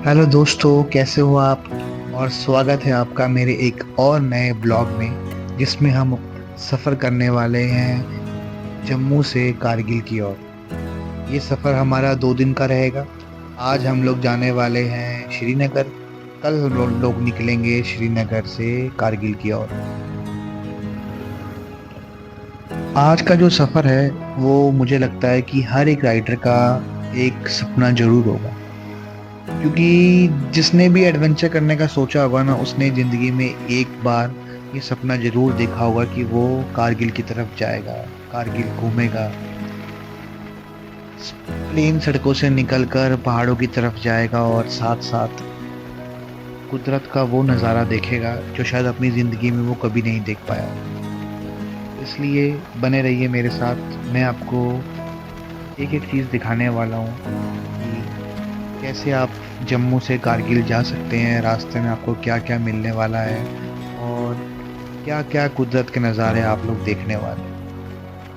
Hello दोस्तों, कैसे हो आप। और स्वागत है आपका मेरे एक और नए ब्लॉग में, जिसमें हम सफ़र करने वाले हैं जम्मू से कारगिल की ओर। ये सफ़र हमारा 2 दिन का रहेगा। आज हम लोग जाने वाले हैं श्रीनगर। कल हम लोग निकलेंगे श्रीनगर से कारगिल की ओर। आज का जो सफ़र है वो मुझे लगता है कि हर एक राइडर का एक सपना जरूर होगा, क्योंकि जिसने भी एडवेंचर करने का सोचा होगा ना, उसने जिंदगी में एक बार ये सपना जरूर देखा होगा कि वो कारगिल की तरफ जाएगा, कारगिल घूमेगा, प्लेन सड़कों से निकलकर पहाड़ों की तरफ जाएगा और साथ साथ कुदरत का वो नज़ारा देखेगा जो शायद अपनी ज़िंदगी में वो कभी नहीं देख पाया हो। इसलिए बने रहिए मेरे साथ। मैं आपको एक एक चीज़ दिखाने वाला हूँ कि कैसे आप जम्मू से कारगिल जा सकते हैं, रास्ते में आपको क्या क्या मिलने वाला है और क्या क्या कुदरत के नज़ारे आप लोग देखने वाले हैं।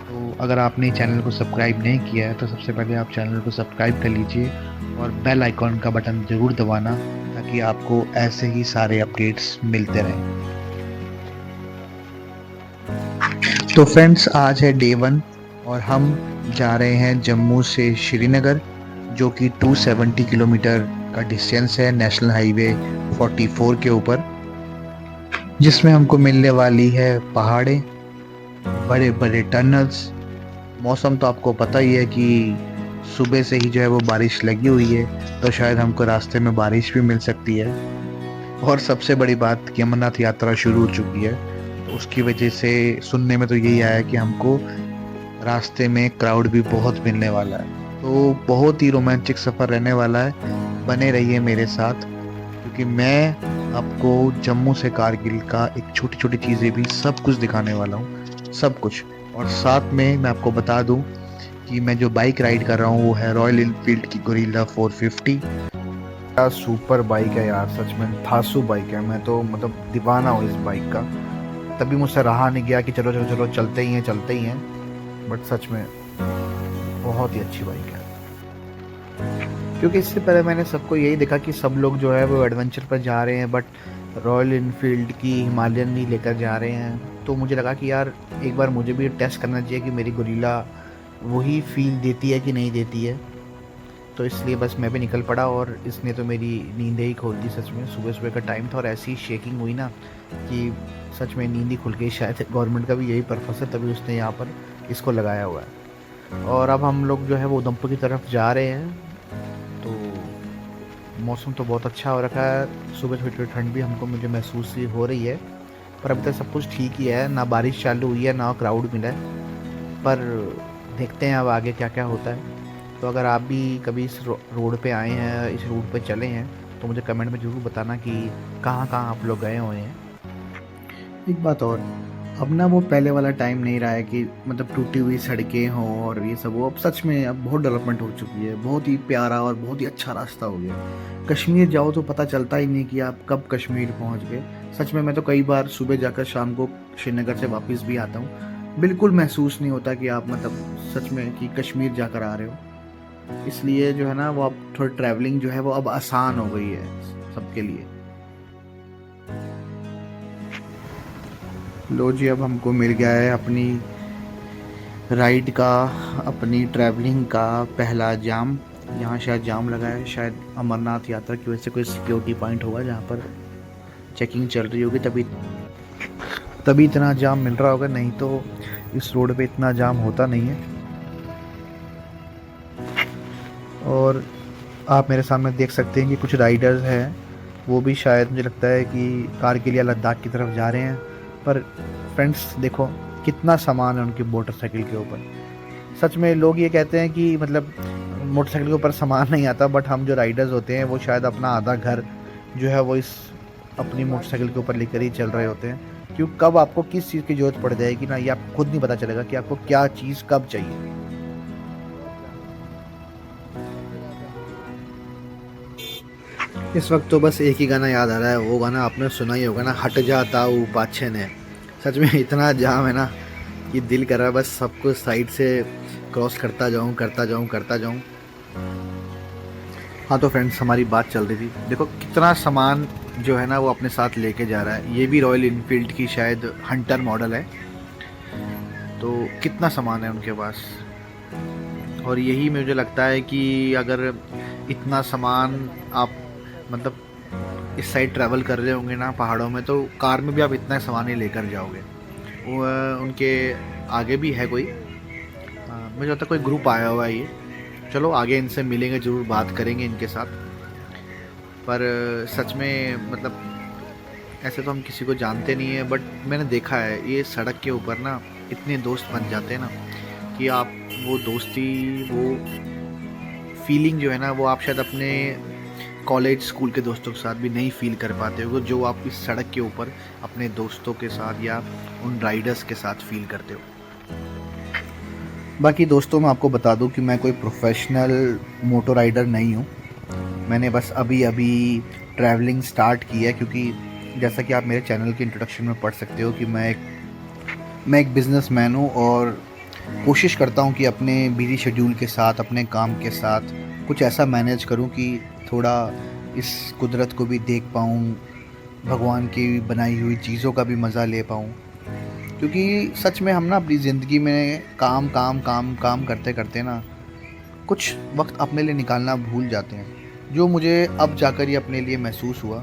तो अगर आपने चैनल को सब्सक्राइब नहीं किया है तो सबसे पहले आप चैनल को सब्सक्राइब कर लीजिए और बेल आइकॉन का बटन ज़रूर दबाना, ताकि आपको ऐसे ही सारे अपडेट्स मिलते रहें। तो फ्रेंड्स, आज है डे 1 और हम जा रहे हैं जम्मू से श्रीनगर, जो कि 270 किलोमीटर का डिस्टेंस है नेशनल हाईवे 44 के ऊपर, जिसमें हमको मिलने वाली है पहाड़ें, बड़े बड़े टनल्स। मौसम तो आपको पता ही है कि सुबह से ही जो है वो बारिश लगी हुई है, तो शायद हमको रास्ते में बारिश भी मिल सकती है। और सबसे बड़ी बात कि अमरनाथ यात्रा शुरू हो चुकी है, तो उसकी वजह से सुनने में तो यही आया कि हमको रास्ते में क्राउड भी बहुत मिलने वाला है। तो बहुत ही रोमांचक सफ़र रहने वाला है। बने रहिए मेरे साथ, क्योंकि मैं आपको जम्मू से कारगिल का एक छोटी छोटी चीज़ें भी सब कुछ दिखाने वाला हूँ, सब कुछ। और साथ में मैं आपको बता दूँ कि मैं जो बाइक राइड कर रहा हूँ वो है रॉयल इनफील्ड की गोरिल्ला 450। क्या सुपर बाइक है यार, सच में धांसू बाइक है। मैं तो मतलब दीवाना हूँ इस बाइक का। तभी मुझसे रहा नहीं गया कि चलो चलो चलो चलते ही हैं चलते ही हैं। बट सच में बहुत ही अच्छी बाइक है। क्योंकि इससे पहले मैंने सबको यही देखा कि सब लोग जो है वो एडवेंचर पर जा रहे हैं, बट रॉयल इनफील्ड की हिमालयन ही लेकर जा रहे हैं। तो मुझे लगा कि यार एक बार मुझे भी टेस्ट करना चाहिए कि मेरी गोरिल्ला वही फील देती है कि नहीं देती है। तो इसलिए बस मैं भी निकल पड़ा और इसने तो मेरी नींद ही खोल दी। सच में सुबह सुबह का टाइम था और ऐसी शेकिंग हुई ना कि सच में नींद ही खुल गई। शायद गवर्नमेंट का भी यही पर्पस है, तभी उसने यहाँ पर इसको लगाया हुआ है। और अब हम लोग जो है वो उधमपुर की तरफ जा रहे हैं। तो मौसम तो बहुत अच्छा हो रखा है। सुबह थोड़ी थोड़ी ठंड भी हमको मुझे महसूस ही हो रही है, पर अभी तक सब कुछ ठीक ही है। ना बारिश चालू हुई है ना क्राउड मिला है। पर देखते हैं अब आगे क्या क्या होता है। तो अगर आप भी कभी इस रोड पे आए हैं, इस रूट पे चले हैं, तो मुझे कमेंट में ज़रूर बताना कि कहाँ कहाँ आप लोग गए हुए हैं। एक बात और, अब ना वो पहले वाला टाइम नहीं रहा है कि मतलब टूटी हुई सड़कें हों और ये सब हो। अब सच में अब बहुत डेवलपमेंट हो चुकी है, बहुत ही प्यारा और बहुत ही अच्छा रास्ता हो गया। कश्मीर जाओ तो पता चलता ही नहीं कि आप कब कश्मीर पहुंच गए। सच में मैं तो कई बार सुबह जाकर शाम को श्रीनगर से वापस भी आता हूँ, बिल्कुल महसूस नहीं होता कि आप मतलब सच में कि कश्मीर जाकर आ रहे हो। इसलिए जो है ना वो अब थोड़ी ट्रैवलिंग जो है वो अब आसान हो गई है सबके लिए। लो जी, अब हमको मिल गया है अपनी राइड का, अपनी ट्रैवलिंग का पहला जाम। यहाँ शायद जाम लगा है, शायद अमरनाथ यात्रा की वजह से कोई सिक्योरिटी पॉइंट होगा जहाँ पर चेकिंग चल रही होगी, तभी तभी इतना जाम मिल रहा होगा, नहीं तो इस रोड पे इतना जाम होता नहीं है। और आप मेरे सामने देख सकते हैं कि कुछ राइडर्स हैं, वो भी शायद मुझे लगता है कि कारगिल या लद्दाख की तरफ जा रहे हैं। पर फ्रेंड्स देखो कितना सामान है उनकी मोटरसाइकिल के ऊपर। सच में लोग ये कहते हैं कि मतलब मोटरसाइकिल के ऊपर सामान नहीं आता, बट हम जो राइडर्स होते हैं वो शायद अपना आधा घर जो है वो इस अपनी मोटरसाइकिल के ऊपर लेकर ही चल रहे होते हैं। क्यों कब आपको किस चीज़ की ज़रूरत पड़ जाएगी ना, ये आपको खुद नहीं पता चलेगा कि आपको क्या चीज़ कब चाहिए। इस वक्त तो बस एक ही गाना याद आ रहा है, वो गाना आपने सुना ही होगा ना, हट जाता हूँ पाछे ने। सच में इतना जाम है ना कि दिल कर रहा है बस सब कुछ साइड से क्रॉस करता जाऊँ करता जाऊँ करता जाऊँ। हाँ तो फ्रेंड्स, हमारी बात चल रही थी। देखो कितना सामान जो है ना वो अपने साथ लेके जा रहा है। ये भी रॉयल इनफील्ड की शायद हंटर मॉडल है। तो कितना सामान है उनके पास। और यही मुझे लगता है कि अगर इतना सामान आप मतलब इस साइड ट्रैवल कर रहे होंगे ना पहाड़ों में, तो कार में भी आप इतना सामान ही लेकर जाओगे। वो उनके आगे भी है कोई, मुझे लगता है कोई ग्रुप आया हुआ है ये। चलो आगे इनसे मिलेंगे, ज़रूर बात करेंगे इनके साथ। पर सच में मतलब ऐसे तो हम किसी को जानते नहीं है, बट मैंने देखा है ये सड़क के ऊपर ना इतने दोस्त बन जाते हैं ना कि आप वो दोस्ती, वो फीलिंग जो है ना वो आप शायद अपने कॉलेज स्कूल के दोस्तों के साथ भी नहीं फील कर पाते हो, जो आप इस सड़क के ऊपर अपने दोस्तों के साथ या उन राइडर्स के साथ फील करते हो। बाकी दोस्तों, मैं आपको बता दूं कि मैं कोई प्रोफेशनल मोटो राइडर नहीं हूं। मैंने बस अभी अभी ट्रैवलिंग स्टार्ट की है, क्योंकि जैसा कि आप मेरे चैनल के इंट्रोडक्शन में पढ़ सकते हो कि मैं एक बिजनेसमैन हूं और कोशिश करता हूं कि अपने बिजी शेड्यूल के साथ, अपने काम के साथ कुछ ऐसा मैनेज करूं कि थोड़ा इस कुदरत को भी देख पाऊं, भगवान की बनाई हुई चीज़ों का भी मज़ा ले पाऊं। क्योंकि सच में हम ना अपनी ज़िंदगी में काम काम काम काम करते करते ना कुछ वक्त अपने लिए निकालना भूल जाते हैं, जो मुझे अब जाकर ये अपने लिए महसूस हुआ।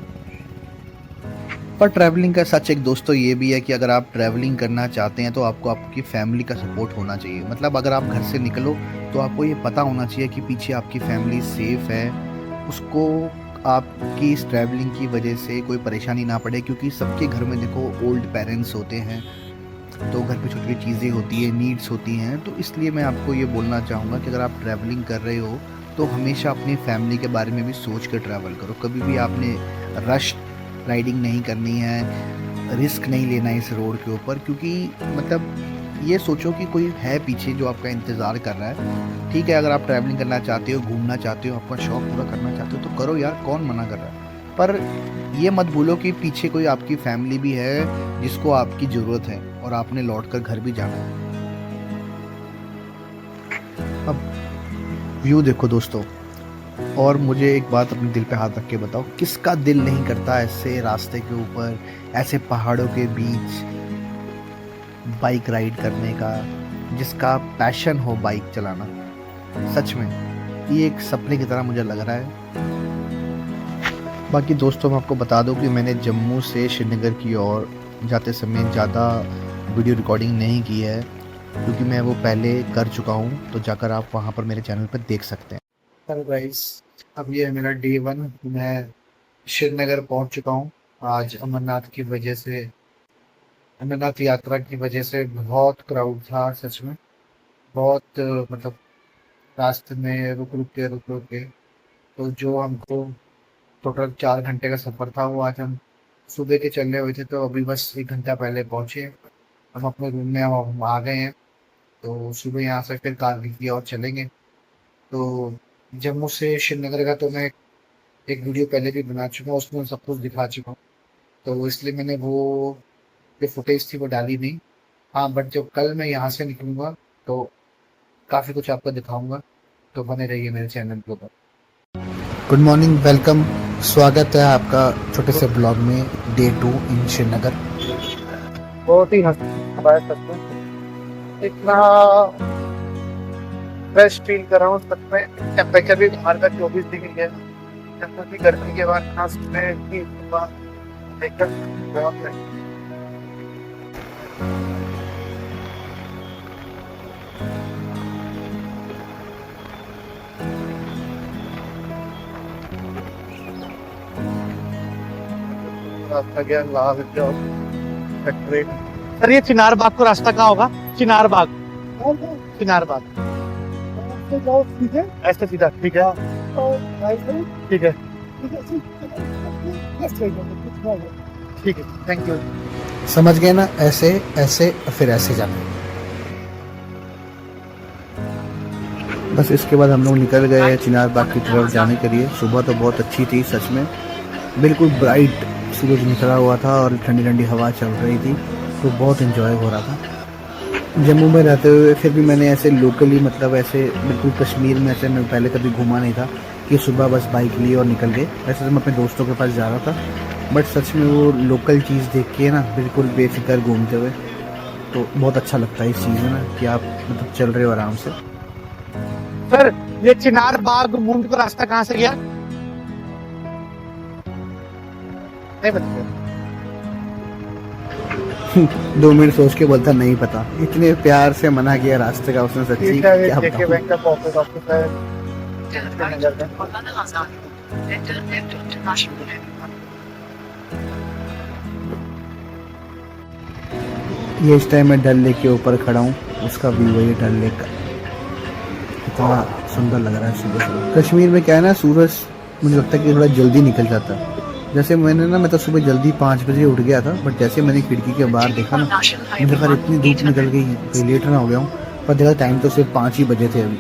पर ट्रैवलिंग का सच एक दोस्तों ये भी है कि अगर आप ट्रैवलिंग करना चाहते हैं तो आपको आपकी फैमिली का सपोर्ट होना चाहिए। मतलब अगर आप घर से निकलो तो आपको ये पता होना चाहिए कि पीछे आपकी फैमिली सेफ़ है, उसको आपकी इस ट्रैवलिंग की वजह से कोई परेशानी ना पड़े। क्योंकि सबके घर में देखो ओल्ड पेरेंट्स होते हैं, तो घर पे छोटी छोटी चीज़ें होती है, नीड्स होती हैं। तो इसलिए मैं आपको ये बोलना चाहूँगा कि अगर आप ट्रैवलिंग कर रहे हो तो हमेशा अपनी फैमिली के बारे में भी सोच कर ट्रैवल करो। कभी भी आपने रश राइडिंग नहीं करनी है, रिस्क नहीं लेना है इस रोड के ऊपर। क्योंकि मतलब ये सोचो कि कोई है पीछे जो आपका इंतज़ार कर रहा है। ठीक है, अगर आप ट्रैवलिंग करना चाहते हो, घूमना चाहते हो, आपका शौक़ पूरा करना चाहते हो तो करो यार, कौन मना कर रहा है। पर ये मत भूलो कि पीछे कोई आपकी फैमिली भी है जिसको आपकी ज़रूरत है और आपने लौट कर घर भी जाना है। अब व्यू देखो दोस्तों, और मुझे एक बात अपने दिल पे हाथ रख के बताओ, किसका दिल नहीं करता ऐसे रास्ते के ऊपर, ऐसे पहाड़ों के बीच बाइक राइड करने का, जिसका पैशन हो बाइक चलाना। सच में ये एक सपने की तरह मुझे लग रहा है। बाकी दोस्तों, मैं आपको बता दूं कि मैंने जम्मू से श्रीनगर की ओर जाते समय ज़्यादा वीडियो रिकॉर्डिंग नहीं की है, क्योंकि मैं वो पहले कर चुका हूँ। तो जाकर आप वहाँ पर मेरे चैनल पर देख सकते हैं। हेलो गाइस, अब ये है मेरा डे 1। मैं श्रीनगर पहुँच चुका हूँ। आज अमरनाथ यात्रा की वजह से बहुत क्राउड था। सच में बहुत मतलब रास्ते में रुक रुक के तो जो हमको टोटल 4 घंटे का सफ़र था, वो आज हम सुबह के चलने हुए थे, तो अभी बस 1 घंटा पहले पहुँचे। हम अपने रूम में हम आ गए हैं, तो सुबह यहाँ से फिर कारगिल की ओर चलेंगे। तो जम्मू से श्रीनगर का तो मैं एक वीडियो पहले भी बना चुका हूँ, उसमें सब कुछ दिखा चुका हूँ, तो इसलिए मैंने वो जो फुटेज थी वो डाली नहीं। हाँ, बट जब कल मैं यहाँ से निकलूँगा तो काफ़ी कुछ आपको दिखाऊँगा, तो बने रहिए मेरे चैनल के ऊपर। गुड मॉर्निंग, वेलकम, स्वागत है आपका छोटे से ब्लॉग में डे 2 इन श्रीनगर। बहुत ही इतना फ्रेश फील कर रहा हूँ सच में। टेम्परेचर भी बाहर का 24 डिग्री है, जैसे कि गर्मी के बाद खास में देखकर बहुत है। रास्ता गया लाभ फैक्ट्री। सर ये चिनार बाग को रास्ता कहाँ होगा? चिनार बाग ठीक है, ऐसे सीधा। ठीक है ठीक है ठीक है, थैंक यू। समझ गए ना? ऐसे ऐसे फिर ऐसे जाना। बस इसके बाद हम लोग निकल गए चिनार बाग की तरफ जाने के लिए। सुबह तो बहुत अच्छी थी सच में, बिल्कुल ब्राइट सूरज निकला हुआ था और ठंडी ठंडी हवा चल रही थी, तो बहुत एंजॉय हो रहा था। जम्मू में रहते हुए फिर भी मैंने ऐसे लोकली मतलब ऐसे बिल्कुल कश्मीर में ऐसे मैं पहले कभी घूमा नहीं था कि कि सुबह बस बाइक ली और निकल गए। वैसे तो मैं अपने दोस्तों के पास जा रहा था, बट सच में वो लोकल चीज़ देख के ना बिल्कुल बेफिक्र घूमते हुए तो बहुत अच्छा लगता है इस चीज़ में ना कि आप मतलब चल रहे हो आराम से। सर ये चिनार बाग मूंड का रास्ता कहाँ से गया? नहीं पता। 2 मिनट सोच के बोलता नहीं पता, इतने प्यार से मना किया रास्ते का उसने, सच्ची ठीक है, क्या जेके बताऊं। बैंक का पॉकेट ऑफिस है। ये इस टाइम मैं डल लेक के ऊपर खड़ा हूँ, उसका व्यू है ये डल लेक का, कितना सुंदर लग रहा है सुबह सुबह। कश्मीर में क्या है ना, सूरज मुझे लगता है कि थोड़ा जल्दी निकल जाता है। जैसे मैं तो सुबह जल्दी 5 बजे उठ गया था, बट जैसे मैंने खिड़की के बाहर देखा ना, मुझे लगा इतनी धूप निकल गई, कहीं लेट ना हो गया हूँ, पर देखा टाइम तो सिर्फ 5 ही बजे थे अभी।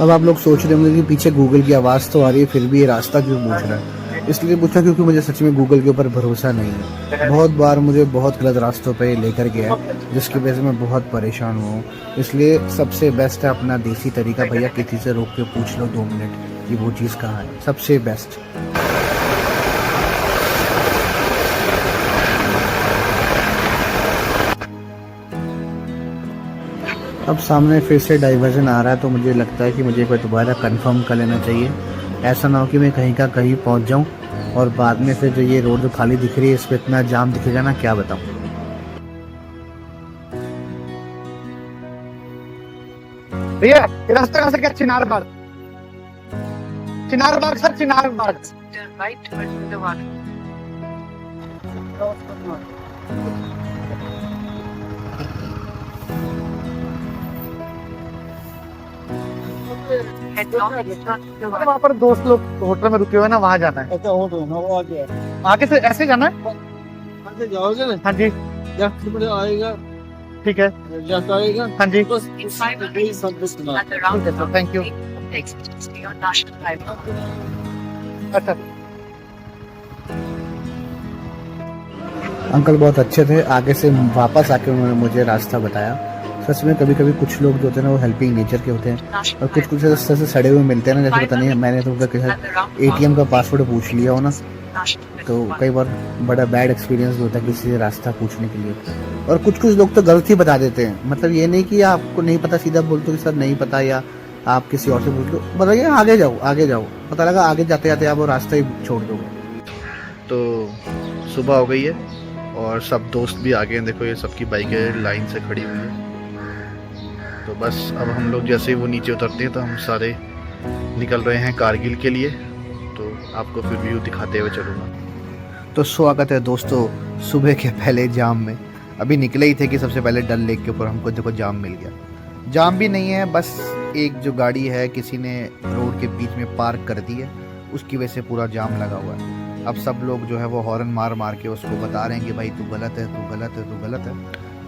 अब आप लोग सोच रहे होंगे कि पीछे गूगल की आवाज़ तो आ रही है, फिर भी ये रास्ता क्यों पूछ रहा है। इसलिए पूछा क्योंकि मुझे सच में गूगल के ऊपर भरोसा नहीं है। बहुत बार मुझे बहुत गलत रास्तों पे लेकर गया है, जिसकी वजह से मैं बहुत परेशान हुआ हूँ। इसलिए सबसे बेस्ट है अपना देसी तरीका, भैया किसी से रोक के पूछ लो 2 मिनट कि वो चीज़ कहाँ है, सबसे बेस्ट। अब सामने फिर से डाइवर्जन आ रहा है, तो मुझे लगता है कि मुझे एक बार दोबारा कंफर्म कर लेना चाहिए। ऐसा ना हो कि मैं कहीं का कहीं पहुंच जाऊं और बाद में फिर जो ये रोड जो खाली दिख रही है इस पर इतना जाम दिखेगा ना, क्या बताऊं। भैया ये रास्ता कहाँ से गया? चिनार बाग। चिनार बाग सर, चिनार बाग। वहाँ पर दोस्त लोग होटल में रुके हुए हैं ना, वहाँ जाना है। अच्छा हो तो ना वो आ गया। आगे से ऐसे जाना है? अंदर जाओगे ना, हाँ जी, लेफ्ट में आएगा, ठीक है। लेफ्ट आएगा, हाँ जी, बस सब कुछ सुना। Thank you. अच्छा अंकल बहुत अच्छे थे, आगे से वापस आके उन्होंने मुझे रास्ता बताया। सच में कभी कभी कुछ लोग जो होते हैं ना वो हेल्पिंग नेचर के होते हैं, और कुछ कुछ ऐसे सड़े हुए मिलते हैं ना, जैसे पता नहीं मैंने तो ATM का पासवर्ड पूछ लिया हो ना, तो कई बार बड़ा बैड एक्सपीरियंस होता है किसी से रास्ता पूछने के लिए। और कुछ कुछ लोग तो गलत ही बता देते हैं, मतलब ये नहीं कि आपको नहीं पता सीधा बोल दो कि सर नहीं पता, या आप किसी और से पूछ लो, बताइए आगे जाओ आगे जाओ, पता लगा आगे जाते जाते आप वो रास्ता ही छोड़ दोगे। तो सुबह हो गई है और सब दोस्त भी आ गए हैं, देखो ये सबकी बाइकें लाइन से खड़ी हुई है। तो बस अब हम लोग जैसे ही वो नीचे उतरते हैं तो हम सारे निकल रहे हैं कारगिल के लिए, तो आपको फिर व्यू दिखाते हुए चलूँगा। तो स्वागत है दोस्तों सुबह के पहले जाम में। अभी निकले ही थे कि सबसे पहले डल लेक के ऊपर हमको देखो जाम मिल गया। जाम भी नहीं है, बस एक जो गाड़ी है किसी ने रोड के बीच में पार्क कर दी है, उसकी वजह से पूरा जाम लगा हुआ है। अब सब लोग जो है वो हॉर्न मार मार के उसको बता रहे हैं कि भाई तू गलत है, तू गलत है, तू गलत है।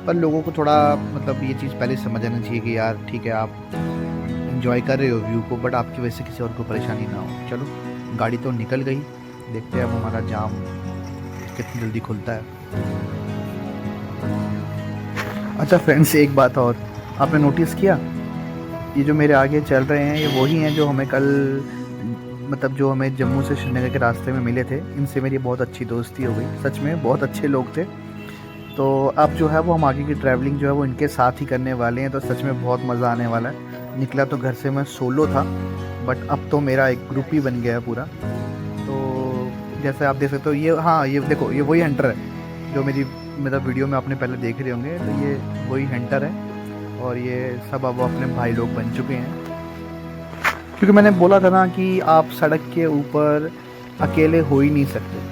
पर लोगों को थोड़ा मतलब ये चीज़ पहले समझ आना चाहिए कि यार ठीक है आप एंजॉय कर रहे हो व्यू को, बट आपकी वजह से किसी और को परेशानी ना हो। चलो गाड़ी तो निकल गई, देखते हैं अब हमारा जाम कितनी जल्दी खुलता है। अच्छा फ्रेंड्स, एक बात और, आपने नोटिस किया ये जो मेरे आगे चल रहे हैं ये वही हैं जो हमें कल मतलब जो हमें जम्मू से श्रीनगर के रास्ते में मिले थे। इनसे मेरी बहुत अच्छी दोस्ती हो गई, सच में बहुत अच्छे लोग थे। तो अब जो है वो हम आगे की ट्रैवलिंग जो है वो इनके साथ ही करने वाले हैं, तो सच में बहुत मज़ा आने वाला है। निकला तो घर से मैं सोलो था, बट अब तो मेरा एक ग्रुप ही बन गया है पूरा। तो जैसे आप देख सकते हो ये, हाँ ये देखो ये वही हंटर है जो मेरी मतलब वीडियो में आपने पहले देख रहे होंगे, तो ये वही हंटर है और ये सब अब अपने भाई लोग बन चुके हैं। क्योंकि मैंने बोला था ना कि आप सड़क के ऊपर अकेले हो ही नहीं सकते,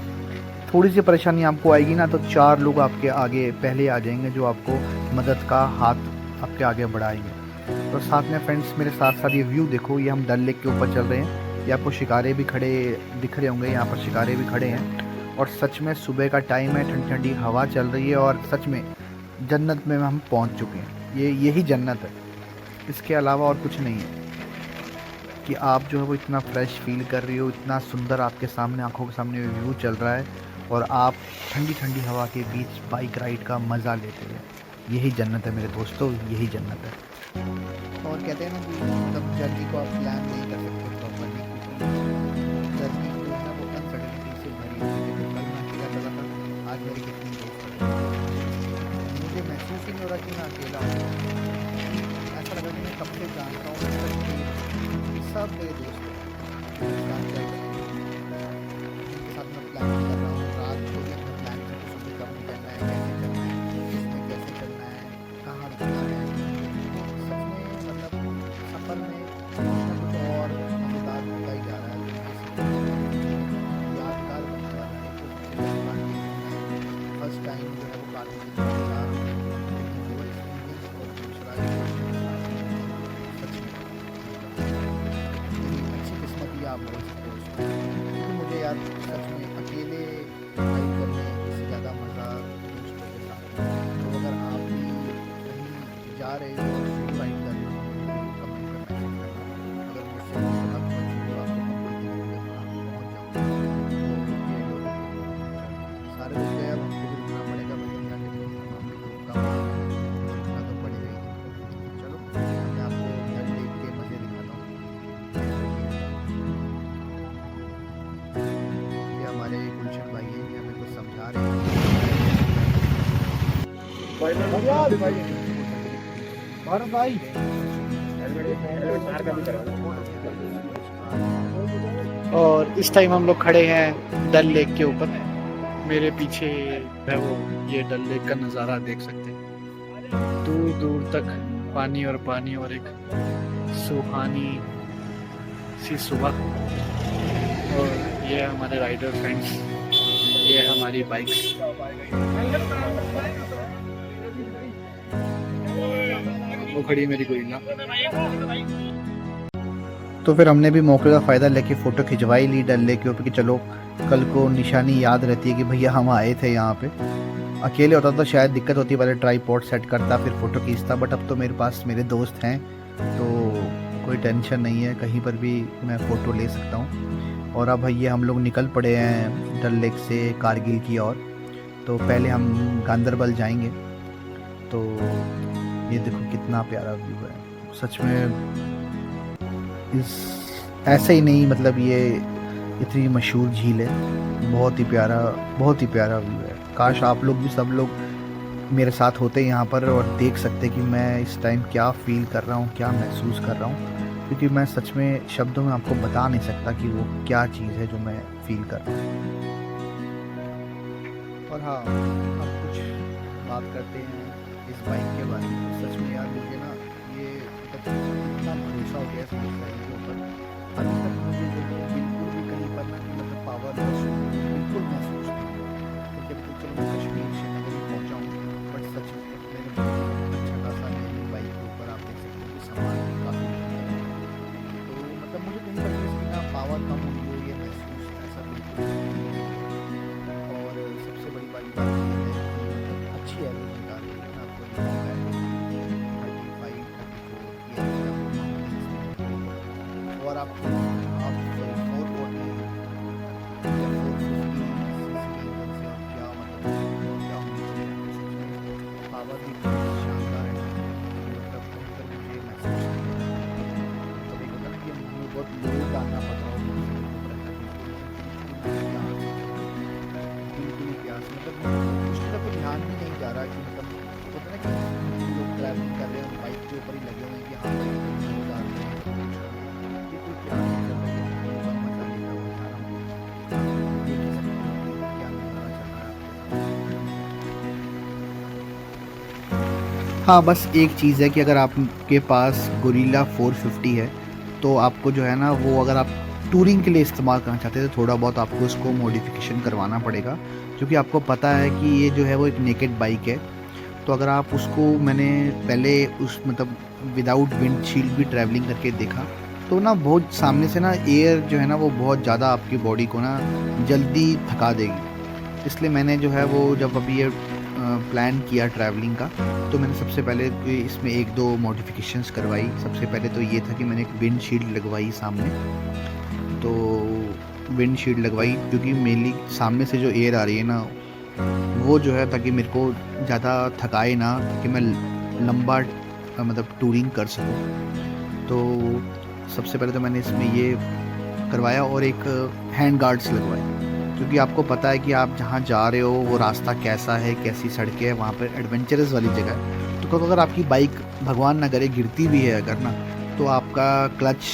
थोड़ी सी परेशानी आपको आएगी ना तो 4 लोग आपके आगे पहले आ जाएंगे जो आपको मदद का हाथ आपके आगे बढ़ाएंगे। तो साथ में फ्रेंड्स मेरे साथ साथ ये व्यू देखो, ये हम डल लेक के ऊपर चल रहे हैं, ये आपको शिकारे भी खड़े दिख रहे होंगे, यहाँ पर शिकारे भी खड़े हैं। और सच में सुबह का टाइम है, ठंडी ठंडी हवा चल रही है और सच में जन्नत में हम पहुँच चुके हैं। यही जन्नत है, इसके अलावा और कुछ नहीं है कि आप जो है वो इतना फ्रेश फील कर रही हो, इतना सुंदर आपके सामने आंखों के सामने व्यू चल रहा है और आप ठंडी ठंडी हवा के बीच बाइक राइड का मज़ा लेते हैं। यही जन्नत है मेरे दोस्तों, यही जन्नत है। और कहते हैं ना कि मतलब जर्नी को आप प्लान नहीं कर सकते प्रॉपर्ली, जर्नी जो है ना वो अनसर्टेनिटी से भरी हुई है। देखो कल मैं अकेला चला था, आज मेरे कितने दोस्त हैं। मुझे महसूस ही नहीं हो रहा कि मैं अकेला हूँ। ऐसा लगा कि मैं कब से जानता हूँ, सब मेरे दोस्त हैं, मेरे साथ चल रहे हैं, जिनके साथ मैं प्लानिंग कर रहा हूँ। रात को भी अपने प्लान की कि सुबह कब निकलना है, कैसे चलना है, किसमें कैसे चलना है, कहाँ रुकना है। सच में मतलब सफ़र में कुछ ना कुछ और मज़ेदार होता ही जा रहा है, जो कि सफ़र यादगार बनने वाला है। तो सबसे बड़ी बात ये है कि मैं फर्स्ट टाइम जो है वो कारगिल की तरफ जा रहा हूँ, लेकिन वो एक्सपीरियंस और दूसरा सच में मेरी अच्छी किस्मत ही आप बोल सकते हो उसको। क्योंकि मुझे यार सच में अकेले राइड करने से ज़्यादा मज़ा दोस्तों के साथ है। तो अगर आप भी कहीं जा रहे हो और सोलो राइड कर रहे हो तो ज़रूर कमेंट में मैसेज करना। अगर मुझसे कुछ अलग मत ज़रूर आपको कंपनी देंगे, वहाँ पहुँच जाऊँ तो ये लोग सारे लोग गए, अब हमको भी रुकना पड़ेगा। भाई हम जाके देखते हैं, हम भी तो रुका हुआ है, रुकना तो पड़ेगा ही। चलो मैं आपको डल लेक के मज़े दिखाता हूँ। ये हमारे गुलशन भाई हैं, ये हमें कुछ समझा रहे हैं। भारत भाई और इस टाइम हम लोग खड़े हैं डल लेक के ऊपर। मेरे पीछे है वो ये डल लेक का नज़ारा देख सकते हैं, दूर दूर तक पानी और एक सुहानी सी सुबह। और ये हमारे राइडर फ्रेंड्स, ये हमारी बाइक्स। वो खड़ी है मेरी गोरिल्ला। तो फिर हमने भी मौके का फ़ायदा लेके फ़ोटो खिंचवाई ली डल लेक के ऊपर कि चलो कल को निशानी याद रहती है कि भैया हम आए थे यहाँ पे। अकेले होता तो शायद दिक्कत होती, पहले ट्राईपॉड सेट करता फिर फ़ोटो खींचता, बट अब तो मेरे पास मेरे दोस्त हैं तो कोई टेंशन नहीं है, कहीं पर भी मैं फ़ोटो ले सकता हूँ। और अब भैया हम लोग निकल पड़े हैं डल लेक से कारगिल की ओर। तो पहले हम गांदरबल जाएंगे। तो ये देखो कितना प्यारा व्यू है सच में। इस ऐसे ही नहीं, मतलब ये इतनी मशहूर झील है, बहुत ही प्यारा व्यू है। काश आप लोग भी सब लोग मेरे साथ होते यहाँ पर और देख सकते कि मैं इस टाइम क्या फ़ील कर रहा हूँ, क्या महसूस कर रहा हूँ। क्योंकि मैं सच में शब्दों में आपको बता नहीं सकता कि वो क्या चीज़ है जो मैं फ़ील कर रहा हूँ। और हाँ, हम कुछ बात करते हैं इस बाइक के बारे में। सच में यार मुझे ना ये इतना भरोसा हो गया इस बाइक के ऊपर। अभी तक मुझे जो है बिल्कुल भी कहीं पर ना कि मतलब पावर लॉस बिल्कुल महसूस नहीं हुआ। क्योंकि अभी तो चलो मैं कश्मीर श्रीनगर भी पहुँचा हूँ, बट सच में मैंने बहुत अच्छा खासा मेरी बाइक के ऊपर आप देख सकते हो कि सामान भी काफ़ी तो मतलब मुझे कहीं पर भी इसकी ना पावर कम हुई हो ये महसूस ऐसा बिल्कुल नहीं है। और सबसे बड़ी वाली बात ये है कि मतलब अच्छी एवरेज निकाल रही है ना, आपको ये पता है 35 34 ये आपको मामूली इसमें। और आप 440 या 450 सीसी की इंजन से आप क्या मतलब क्या होनी चाहिए। पावर भी बहुत शानदार है कि मतलब कहीं पर मुझे महसूस नहीं हो रहा है। तो एक होता है ना कि हमें बहुत लोड डालना पड़ रहा हो बिल्कुल ही प्यास, मतलब उसकी तरफ तो ध्यान भी नहीं जा रहा कि मतलब होता है ना कि हम लोग ट्रैवलिंग कर रहे हैं बाइक के ऊपर ही लगे हुए हैं कि हाँ भाई लोग जा रहे हैं, बिल्कुल प्यास नहीं कर रही है। पूरा मज़ा लेता हुआ जा रहा हूँ, देख ही सकते हो कि क्या नज़ारा चल रहा है आपके। हाँ बस एक चीज़ है कि अगर आपके पास गोरिल्ला 450 है तो आपको जो है ना वो अगर आप टूरिंग के लिए इस्तेमाल करना चाहते हैं तो थोड़ा बहुत आपको उसको मॉडिफिकेशन करवाना पड़ेगा, क्योंकि आपको पता है कि ये जो है वो एक नेकेड बाइक है। तो अगर आप उसको, मैंने पहले उस मतलब विदाउट विंडशील्ड भी ट्रैवलिंग करके देखा तो ना बहुत सामने से ना एयर जो है ना वो बहुत ज़्यादा आपकी बॉडी को ना जल्दी थका देगी। इसलिए मैंने जो है वो जब अभी ये प्लान किया ट्रैवलिंग का तो मैंने सबसे पहले इसमें 1-2 मॉडिफिकेशंस करवाई। सबसे पहले तो ये था कि मैंने एक विंडशील्ड लगवाई सामने। तो विंडशील्ड लगवाई क्योंकि मेनली सामने से जो एयर आ रही है ना वो जो है ताकि मेरे को ज़्यादा थकाए ना, कि मैं लंबा मतलब टूरिंग कर सकूं। तो सबसे पहले तो मैंने इसमें ये करवाया और एक हैंड गार्ड्स लगवाए, क्योंकि आपको पता है कि आप जहाँ जा रहे हो वो रास्ता कैसा है, कैसी सड़कें हैं, वहाँ पर एडवेंचरस वाली जगह है। तो अगर आपकी बाइक भगवान ना करे गिरती भी है अगर ना, तो आपका क्लच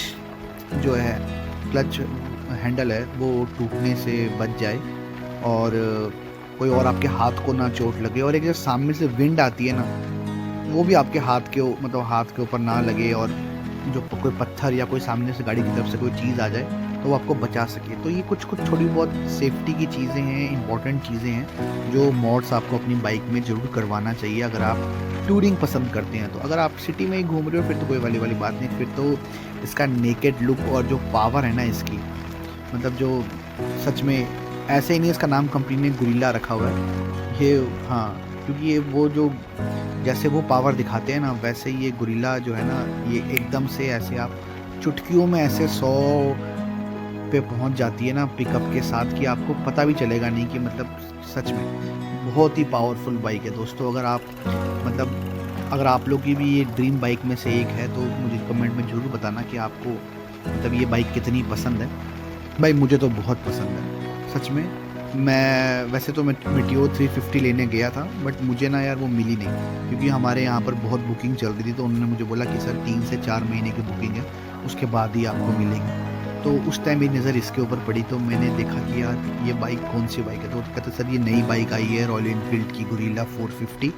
जो है, क्लच हैंडल है, वो टूटने से बच जाए और कोई और आपके हाथ को ना चोट लगे। और एक जो सामने से विंड आती है ना, वो भी आपके हाथ के मतलब हाथ के ऊपर ना लगे, और जो कोई पत्थर या कोई सामने से गाड़ी की तरफ से कोई चीज़ आ जाए तो वो आपको बचा सके। तो ये कुछ थोड़ी बहुत सेफ्टी की चीज़ें हैं, इंपॉर्टेंट चीज़ें हैं जो मॉड्स आपको अपनी बाइक में ज़रूर करवाना चाहिए अगर आप टूरिंग पसंद करते हैं। तो अगर आप सिटी में ही घूम रहे हो फिर तो कोई वाली बात नहीं, फिर तो इसका नेकेड लुक और जो पावर है ना इसकी, मतलब जो सच में ऐसे ही नहीं इसका नाम कंपनी ने गुरिल्ला रखा हुआ है ये, हाँ, क्योंकि ये वो जो जैसे वो पावर दिखाते हैं ना, वैसे ही ये गुरिल्ला जो है ना, ये एकदम से ऐसे आप चुटकियों में ऐसे 100 पे पहुंच जाती है ना पिकअप के साथ, कि आपको पता भी चलेगा नहीं कि मतलब सच में बहुत ही पावरफुल बाइक है दोस्तों। अगर आप मतलब अगर आप लोग की भी ये ड्रीम बाइक में से एक है तो मुझे कमेंट में ज़रूर बताना कि आपको मतलब ये बाइक कितनी पसंद है। भाई मुझे तो बहुत पसंद है सच में। मैं वैसे तो मैं मिटियो 350 लेने गया था, बट मुझे ना यार वो मिली नहीं, क्योंकि हमारे यहाँ पर बहुत बुकिंग चल रही थी। तो उन्होंने मुझे बोला कि सर 3 से 4 महीने की बुकिंग है, उसके बाद ही आपको मिलेगी। तो उस टाइम मेरी नज़र इसके ऊपर पड़ी, तो मैंने देखा कि यार ये बाइक कौन सी बाइक है। तो कहते सर ये नई बाइक आई है रॉयल एनफील्ड की गुरिल्ला 450।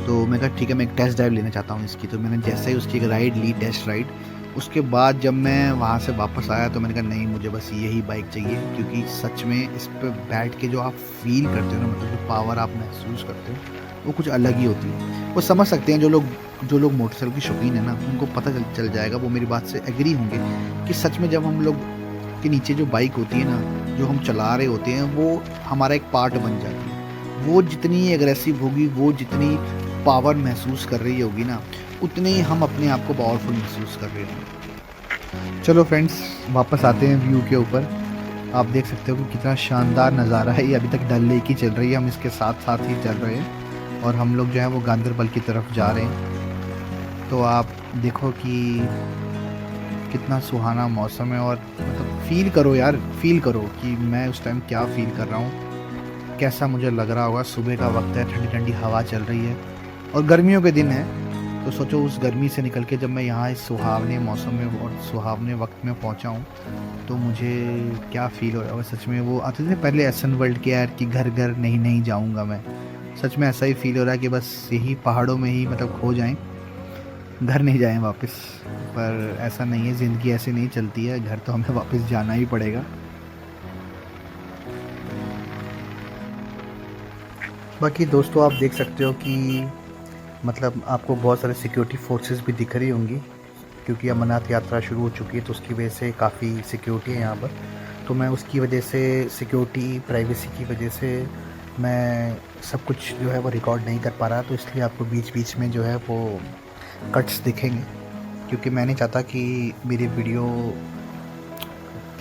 तो मैं कहा ठीक है, मैं एक टेस्ट ड्राइव लेना चाहता हूँ इसकी। तो मैंने जैसे ही उसकी एक राइड ली, टेस्ट राइड, उसके बाद जब मैं वहाँ से वापस आया तो मैंने कहा नहीं, मुझे बस यही बाइक चाहिए, क्योंकि सच में इस पर बैठ के जो आप फील करते हो ना, मतलब जो पावर आप महसूस करते हो वो कुछ अलग ही होती है। वो समझ सकते हैं जो लोग मोटरसाइकिल की शौकीन है ना, उनको पता चल जाएगा, वो मेरी बात से एग्री होंगे कि सच में जब हम लोग के नीचे जो बाइक होती है ना, जो हम चला रहे होते हैं, वो हमारा एक पार्ट बन जाती है। वो जितनी एग्रेसिव होगी, वो जितनी पावर महसूस कर रही होगी ना, उतने ही हम अपने आप को पावरफुल महसूस कर रहे होंगे। चलो फ्रेंड्स, वापस आते हैं व्यू के ऊपर। आप देख सकते हो कि कितना शानदार नज़ारा है। ये अभी तक डल लेक ही चल रही है, हम इसके साथ साथ ही चल रहे हैं और हम लोग जो है वो गांदरबल की तरफ जा रहे हैं। तो आप देखो कि कितना सुहाना मौसम है, और मतलब फील करो यार, फील करो कि मैं उस टाइम क्या फ़ील कर रहा हूँ, कैसा मुझे लग रहा होगा। सुबह का वक्त है, ठंडी ठंडी हवा चल रही है और गर्मियों के दिन है। तो सोचो उस गर्मी से निकल के जब मैं यहाँ इस सुहावने मौसम में और सुहावने वक्त में पहुँचा हूँ, तो मुझे क्या फ़ील हो रहा है। सच में वो आते थे पहले एसन वर्ल्ड के यार कि घर घर नहीं जाऊँगा मैं, सच में ऐसा ही फील हो रहा है कि बस यही पहाड़ों में ही मतलब खो जाएं, घर नहीं जाएं वापस। पर ऐसा नहीं है, ज़िंदगी ऐसे नहीं चलती है, घर तो हमें वापस जाना ही पड़ेगा। बाकी दोस्तों आप देख सकते हो कि मतलब आपको बहुत सारे सिक्योरिटी फोर्सेस भी दिख रही होंगी, क्योंकि अमरनाथ यात्रा शुरू हो चुकी है, तो उसकी वजह से काफ़ी सिक्योरिटी है यहाँ पर। तो मैं उसकी वजह से, सिक्योरिटी प्राइवेसी की वजह से मैं सब कुछ जो है वो रिकॉर्ड नहीं कर पा रहा, तो इसलिए आपको बीच बीच में जो है वो कट्स दिखेंगे, क्योंकि मैं नहीं चाहता कि मेरी वीडियो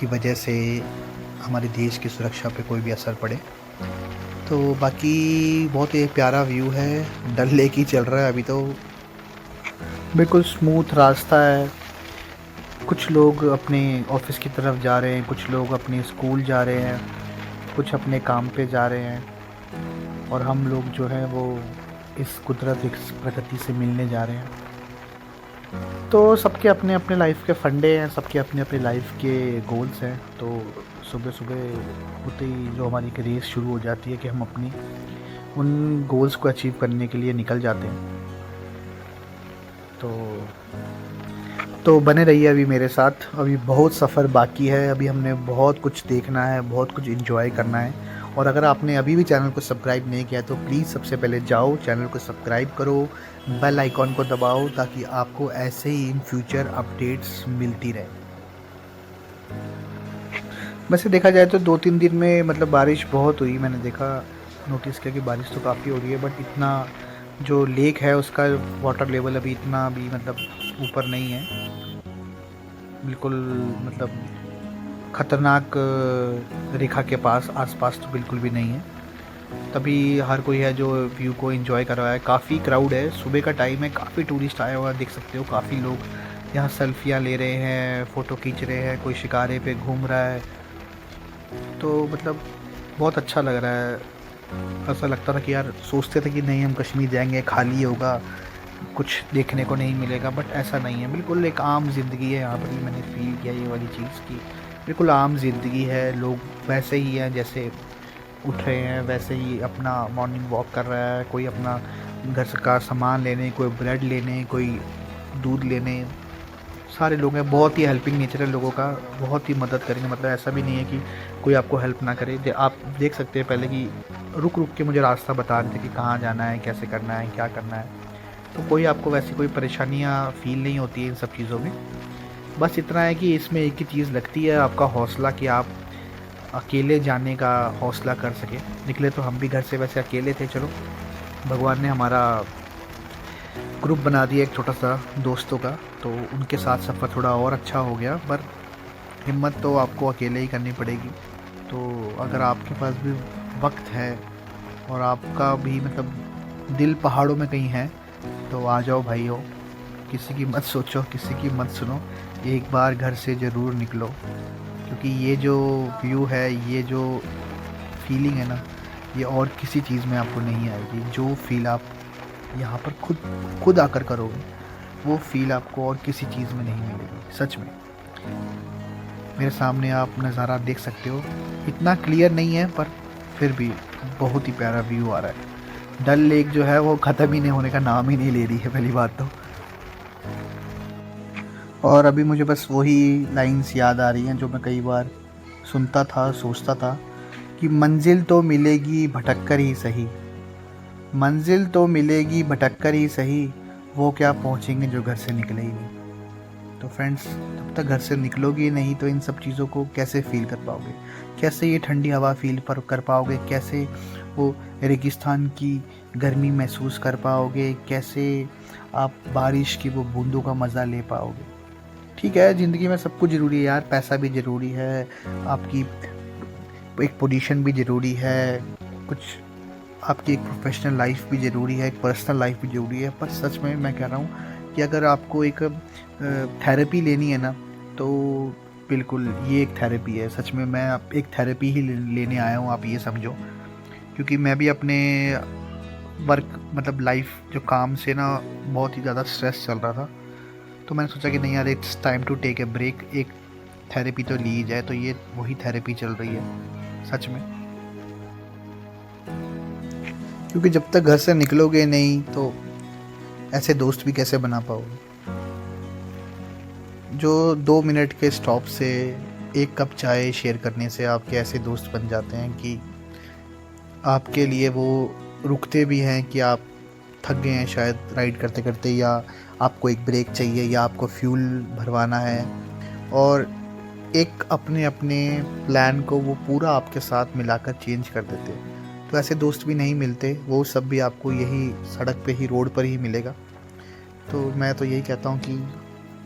की वजह से हमारे देश की सुरक्षा पे कोई भी असर पड़े। तो बाकी बहुत ही प्यारा व्यू है, डल लेक ही चल रहा है अभी तो, बिल्कुल स्मूथ रास्ता है। कुछ लोग अपने ऑफिस की तरफ जा रहे हैं, कुछ लोग अपने स्कूल जा रहे हैं, कुछ अपने काम पे जा रहे हैं, और हम लोग जो है वो इस कुदरत, इस प्रकृति से मिलने जा रहे हैं। तो सबके अपने अपने लाइफ के फंडे हैं, सबके अपने अपने लाइफ के गोल्स हैं। तो सुबह सुबह होते ही जो हमारी एक रेस शुरू हो जाती है कि हम अपनी उन गोल्स को अचीव करने के लिए निकल जाते हैं। तो बने रहिए अभी मेरे साथ, अभी बहुत सफ़र बाकी है, अभी हमने बहुत कुछ देखना है, बहुत कुछ एंजॉय करना है। और अगर आपने अभी भी चैनल को सब्सक्राइब नहीं किया तो प्लीज़ सबसे पहले जाओ चैनल को सब्सक्राइब करो, बेल आइकॉन को दबाओ, ताकि आपको ऐसे ही इन फ्यूचर अपडेट्स मिलती रहे। वैसे देखा जाए तो 2-3 दिन में मतलब बारिश बहुत हुई, मैंने देखा, नोटिस किया कि बारिश तो काफ़ी हो रही है, बट इतना जो लेक है उसका वाटर लेवल अभी इतना भी मतलब ऊपर नहीं है, बिल्कुल मतलब ख़तरनाक रेखा के आसपास तो बिल्कुल भी नहीं है। तभी हर कोई है जो व्यू को एंजॉय कर रहा है। काफ़ी क्राउड है, सुबह का टाइम है, काफ़ी टूरिस्ट आया हुआ है, देख सकते हो काफ़ी लोग यहाँ सेल्फियाँ ले रहे हैं, फ़ोटो खींच रहे हैं, कोई शिकारे पे घूम रहा है। तो मतलब बहुत अच्छा लग रहा है। ऐसा लगता था कि यार सोचते थे कि नहीं हम कश्मीर जाएंगे खाली होगा, कुछ देखने को नहीं मिलेगा, बट ऐसा नहीं है। बिल्कुल एक आम ज़िंदगी है यहाँ पर। भी मैंने फील किया ये वाली चीज़ की बिल्कुल आम ज़िंदगी है। लोग वैसे ही हैं जैसे उठ रहे हैं, वैसे ही अपना मॉर्निंग वॉक कर रहा है, कोई अपना घर से का सामान लेने, कोई ब्रेड लेने, कोई दूध लेने, सारे लोग हैं। बहुत ही हेल्पिंग नेचर है लोगों का, बहुत ही मदद करेंगे। मतलब ऐसा भी नहीं है कि कोई आपको हेल्प ना करे। आप देख सकते हैं पहले कि रुक रुक के मुझे रास्ता बता रहे थे कि कहाँ जाना है, कैसे करना है, क्या करना है। तो कोई आपको वैसी कोई परेशानियाँ फ़ील नहीं होती है इन सब चीज़ों में। बस इतना है कि इसमें एक ही चीज़ लगती है, आपका हौसला, कि आप अकेले जाने का हौसला कर सके। निकले तो हम भी घर से वैसे अकेले थे, चलो भगवान ने हमारा ग्रुप बना दिया एक छोटा सा दोस्तों का, तो उनके साथ सफ़र थोड़ा और अच्छा हो गया। पर हिम्मत तो आपको अकेले ही करनी पड़ेगी। तो अगर आपके पास भी वक्त है और आपका भी मतलब दिल पहाड़ों में कहीं है तो आ जाओ भाइयों। किसी की मत सोचो, किसी की मत सुनो, एक बार घर से ज़रूर निकलो। क्योंकि ये जो व्यू है, ये जो फीलिंग है ना, ये और किसी चीज़ में आपको नहीं आएगी। जो फील आप यहाँ पर खुद आकर करोगे, वो फील आपको और किसी चीज़ में नहीं मिलेगी। सच में मेरे सामने आप नज़ारा देख सकते हो, इतना क्लियर नहीं है पर फिर भी बहुत ही प्यारा व्यू आ रहा है। डल लेक जो है वो ख़त्म ही नहीं होने का नाम ही नहीं ले रही है, पहली बात तो। और अभी मुझे बस वही लाइंस याद आ रही हैं जो मैं कई बार सुनता था, सोचता था कि मंजिल तो मिलेगी भटक कर ही सही, मंजिल तो मिलेगी भटक कर ही सही, वो क्या पहुँचेंगे जो घर से निकले ही नहीं। तो फ्रेंड्स, जब तक घर से निकलोगे ही नहीं तो इन सब चीज़ों को कैसे फील कर पाओगे, कैसे ये ठंडी हवा फील कर पाओगे, कैसे वो रेगिस्तान की गर्मी महसूस कर पाओगे, कैसे आप बारिश की वो बूंदों का मज़ा ले पाओगे। ठीक है, ज़िंदगी में सब कुछ ज़रूरी है यार, पैसा भी ज़रूरी है, आपकी एक पोजीशन भी ज़रूरी है, कुछ आपकी एक प्रोफेशनल लाइफ भी ज़रूरी है, एक पर्सनल लाइफ भी ज़रूरी है। पर सच में मैं कह रहा हूँ कि अगर आपको एक थेरेपी लेनी है ना, तो बिल्कुल ये एक थेरेपी है। सच में मैं एक थेरेपी ही लेने आया हूँ, आप ये समझो। क्योंकि मैं भी अपने वर्क मतलब लाइफ जो काम से ना बहुत ही ज़्यादा स्ट्रेस चल रहा था, तो मैंने सोचा कि नहीं यार, it's time to take a break, एक थेरेपी तो ली जाए। तो ये वही थेरेपी चल रही है सच में। क्योंकि जब तक घर से निकलोगे नहीं तो ऐसे दोस्त भी कैसे बना पाओगे जो 2 मिनट के स्टॉप से, एक कप चाय शेयर करने से आपके ऐसे दोस्त बन जाते हैं कि आपके लिए वो रुकते भी हैं कि आप थक गए हैं शायद राइड करते करते, या आपको एक ब्रेक चाहिए, या आपको फ्यूल भरवाना है, और एक अपने अपने प्लान को वो पूरा आपके साथ मिलाकर चेंज कर देते हैं। तो ऐसे दोस्त भी नहीं मिलते, वो सब भी आपको यही सड़क पे ही, रोड पर ही मिलेगा। तो मैं तो यही कहता हूँ कि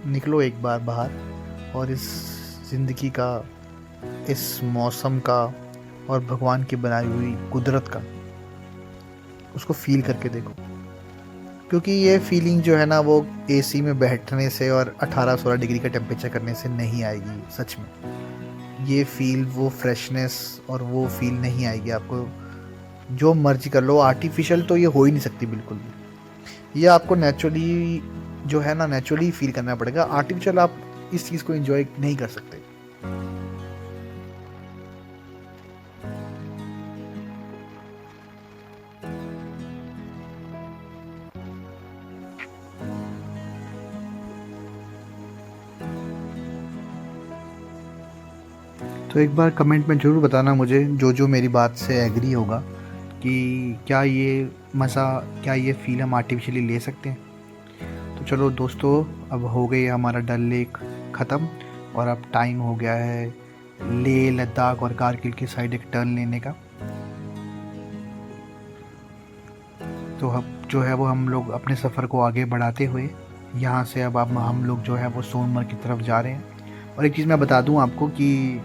निकलो एक बार बाहर और इस ज़िंदगी का, इस मौसम का और भगवान की बनाई हुई कुदरत का, उसको फील करके देखो। क्योंकि ये फीलिंग जो है ना, वो एसी में बैठने से और 18-16 डिग्री का टेम्परेचर करने से नहीं आएगी। सच में ये फील, वो फ्रेशनेस और वो फील नहीं आएगी आपको। जो मर्जी कर लो, आर्टिफिशियल तो ये हो ही नहीं सकती बिल्कुल भी। ये आपको नेचुरली जो है ना, नेचुरली फील करना पड़ेगा। आर्टिफिशियल आप इस चीज़ को एंजॉय नहीं कर सकते। तो एक बार कमेंट में ज़रूर बताना मुझे, जो मेरी बात से एग्री होगा, कि क्या ये मज़ा, क्या ये फील हम आर्टिफिशियली ले सकते हैं। तो चलो दोस्तों, अब हो गई हमारा डल लेक ख़त्म और अब टाइम हो गया है लेह लद्दाख और कारगिल की साइड एक टर्न लेने का। तो अब जो है वो हम लोग अपने सफ़र को आगे बढ़ाते हुए यहाँ से अब हम लोग जो है वो सोनमर्ग की तरफ जा रहे हैं। और एक चीज़ मैं बता दूँ आपको कि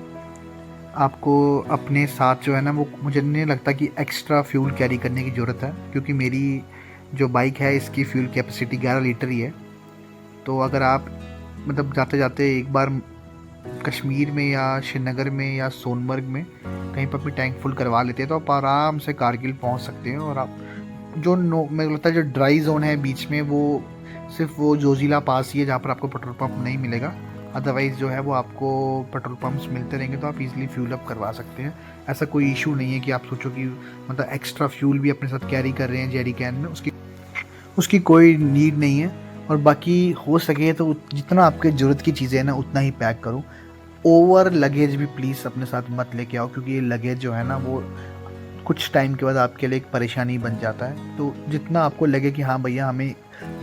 आपको अपने साथ जो है ना, वो मुझे नहीं लगता कि एक्स्ट्रा फ्यूल कैरी करने की ज़रूरत है, क्योंकि मेरी जो बाइक है इसकी फ्यूल कैपेसिटी 11 लीटर ही है। तो अगर आप मतलब जाते जाते एक बार कश्मीर में या श्रीनगर में या सोनमर्ग में कहीं पर भी टैंक फुल करवा लेते हैं तो आप आराम से कारगिल पहुंच सकते हैं। और आप जो मेरे को लगता है जो ड्राई जोन है बीच में, वो सिर्फ वो जोजिला पास ही है जहाँ पर आपको पेट्रोल पंप नहीं मिलेगा। अदरवाइज़ जो है वो आपको पेट्रोल पंप्स मिलते रहेंगे, तो आप इजीली फ्यूल अप करवा सकते हैं। ऐसा कोई इशू नहीं है कि आप सोचो कि मतलब एक्स्ट्रा फ्यूल भी अपने साथ कैरी कर रहे हैं जेरी कैन में, उसकी कोई नीड नहीं है। और बाकी हो सके तो जितना आपके ज़रूरत की चीज़ें हैं ना उतना ही पैक करो। ओवर लगेज भी प्लीज़ अपने साथ मत लेके आओ, क्योंकि ये लगेज जो है ना वो कुछ टाइम के बाद आपके लिए एक परेशानी बन जाता है। तो जितना आपको लगे कि हाँ भैया हमें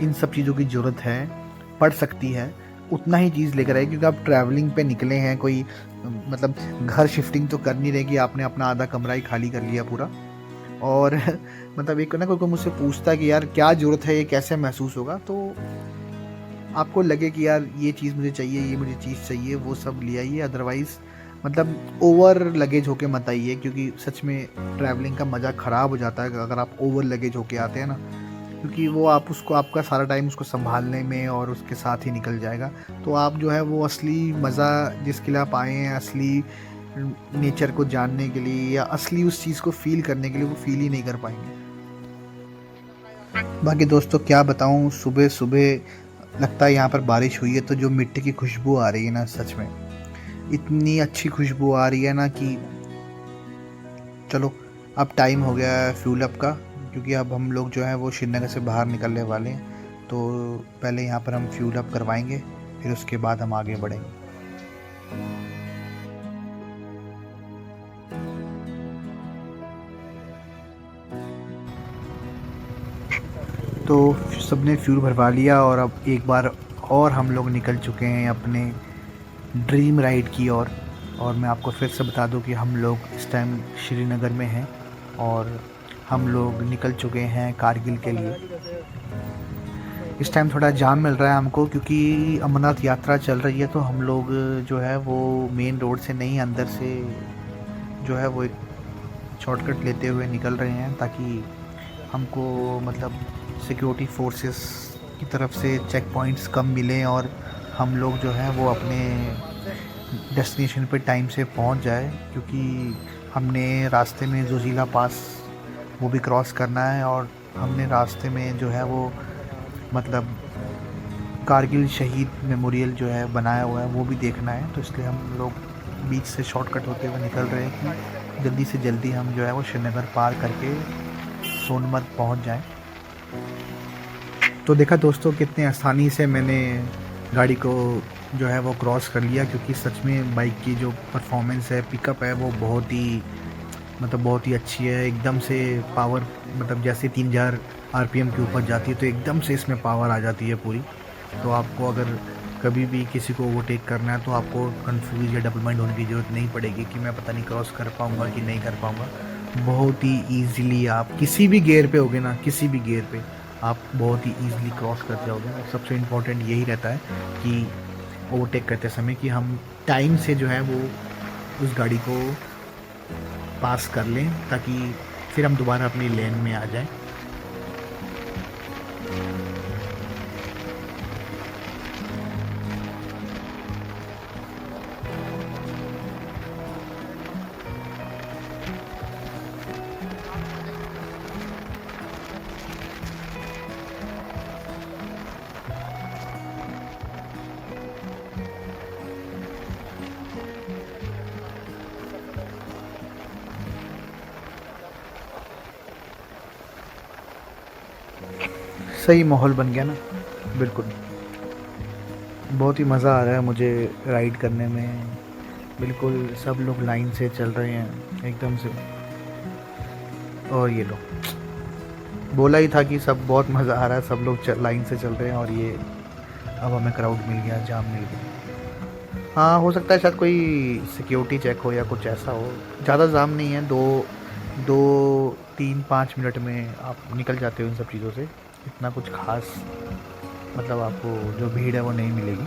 इन सब चीज़ों की ज़रूरत है, पड़ सकती है, उतना ही चीज़ लेकर आए। क्योंकि आप ट्रैवलिंग पे निकले हैं, कोई मतलब घर शिफ्टिंग तो कर नहीं रहे कि आपने अपना आधा कमरा ही खाली कर लिया पूरा। और मतलब एक ना कोई मुझसे पूछता है कि यार क्या ज़रूरत है, ये कैसे महसूस होगा, तो आपको लगे कि यार ये चीज़ मुझे चाहिए, ये मुझे चीज़ चाहिए, वो सब ले आइए। अदरवाइज़ मतलब ओवर लगेज होके मत आइए, क्योंकि सच में ट्रैवलिंग का मज़ा ख़राब हो जाता है अगर आप ओवर लगेज होके आते हैं ना, क्योंकि वो आप उसको आपका सारा टाइम उसको संभालने में और उसके साथ ही निकल जाएगा। तो आप जो है वो असली मज़ा जिसके लिए आप आए हैं, असली नेचर को जानने के लिए या असली उस चीज़ को फ़ील करने के लिए, वो फ़ील ही नहीं कर पाएंगे। बाकी दोस्तों क्या बताऊँ, सुबह सुबह लगता है यहाँ पर बारिश हुई है, तो जो मिट्टी की खुशबू आ रही है ना, सच में इतनी अच्छी खुशबू आ रही है ना कि चलो अब टाइम हो गया है फ्यूल अप का, क्योंकि अब हम लोग जो है वो श्रीनगर से बाहर निकलने वाले हैं। तो पहले यहाँ पर हम फ्यूल अप करवाएंगे, फिर उसके बाद हम आगे बढ़ेंगे। तो सबने फ्यूल भरवा लिया और अब एक बार और हम लोग निकल चुके हैं अपने ड्रीम राइड की ओर। और मैं आपको फिर से बता दूं कि हम लोग इस टाइम श्रीनगर में हैं और हम लोग निकल चुके हैं कारगिल के लिए। इस टाइम थोड़ा जाम मिल रहा है हमको, क्योंकि अमरनाथ यात्रा चल रही है। तो हम लोग जो है वो मेन रोड से नहीं, अंदर से जो है वो एक शॉर्टकट लेते हुए निकल रहे हैं, ताकि हमको मतलब सिक्योरिटी फोर्सेस की तरफ से चेक पॉइंट्स कम मिलें और हम लोग जो है वो अपने डेस्टिनेशन पे टाइम से पहुंच जाए। क्योंकि हमने रास्ते में जोजिला पास वो भी क्रॉस करना है, और हमने रास्ते में जो है वो मतलब कारगिल शहीद मेमोरियल जो है बनाया हुआ है वो भी देखना है। तो इसलिए हम लोग बीच से शॉर्टकट होते हुए निकल रहे हैं कि जल्दी से जल्दी हम जो है वो श्रीनगर पार करके सोनमर्ग पहुंच जाएं। तो देखा दोस्तों कितने आसानी से मैंने गाड़ी को जो है वो क्रॉस कर लिया, क्योंकि सच में बाइक की जो परफॉर्मेंस है, पिकअप है, वो बहुत ही अच्छी है। एकदम से पावर मतलब जैसे 3000 आरपीएम के ऊपर जाती है तो एकदम से इसमें पावर आ जाती है पूरी। तो आपको अगर कभी भी किसी को ओवरटेक करना है तो आपको कंफ्यूज या डबल माइंड होने की ज़रूरत नहीं पड़ेगी कि मैं पता नहीं क्रॉस कर पाऊँगा कि नहीं कर पाऊँगा। बहुत ही ईज़िली आप किसी भी गियर पे होगे ना, किसी भी गियर पे आप बहुत ही ईज़िली क्रॉस कर जाओगे। और सबसे इम्पोर्टेंट यही रहता है कि ओवरटेक करते समय कि हम टाइम से जो है वो उस गाड़ी को पास कर लें, ताकि फिर हम दोबारा अपनी लेन में आ जाएं। सही माहौल बन गया ना, बिल्कुल बहुत ही मज़ा आ रहा है मुझे राइड करने में। बिल्कुल सब लोग लाइन से चल रहे हैं एकदम से। और ये लो, बोला ही था कि सब बहुत मज़ा आ रहा है, सब लोग लाइन से चल रहे हैं। और ये अब हमें क्राउड मिल गया, जाम मिल गया। हाँ हो सकता है शायद कोई सिक्योरिटी चेक हो या कुछ ऐसा हो। ज़्यादा जाम नहीं है, 3-5 मिनट में आप निकल जाते हो इन सब चीज़ों से। इतना कुछ खास मतलब आपको जो भीड़ है वो नहीं मिलेगी।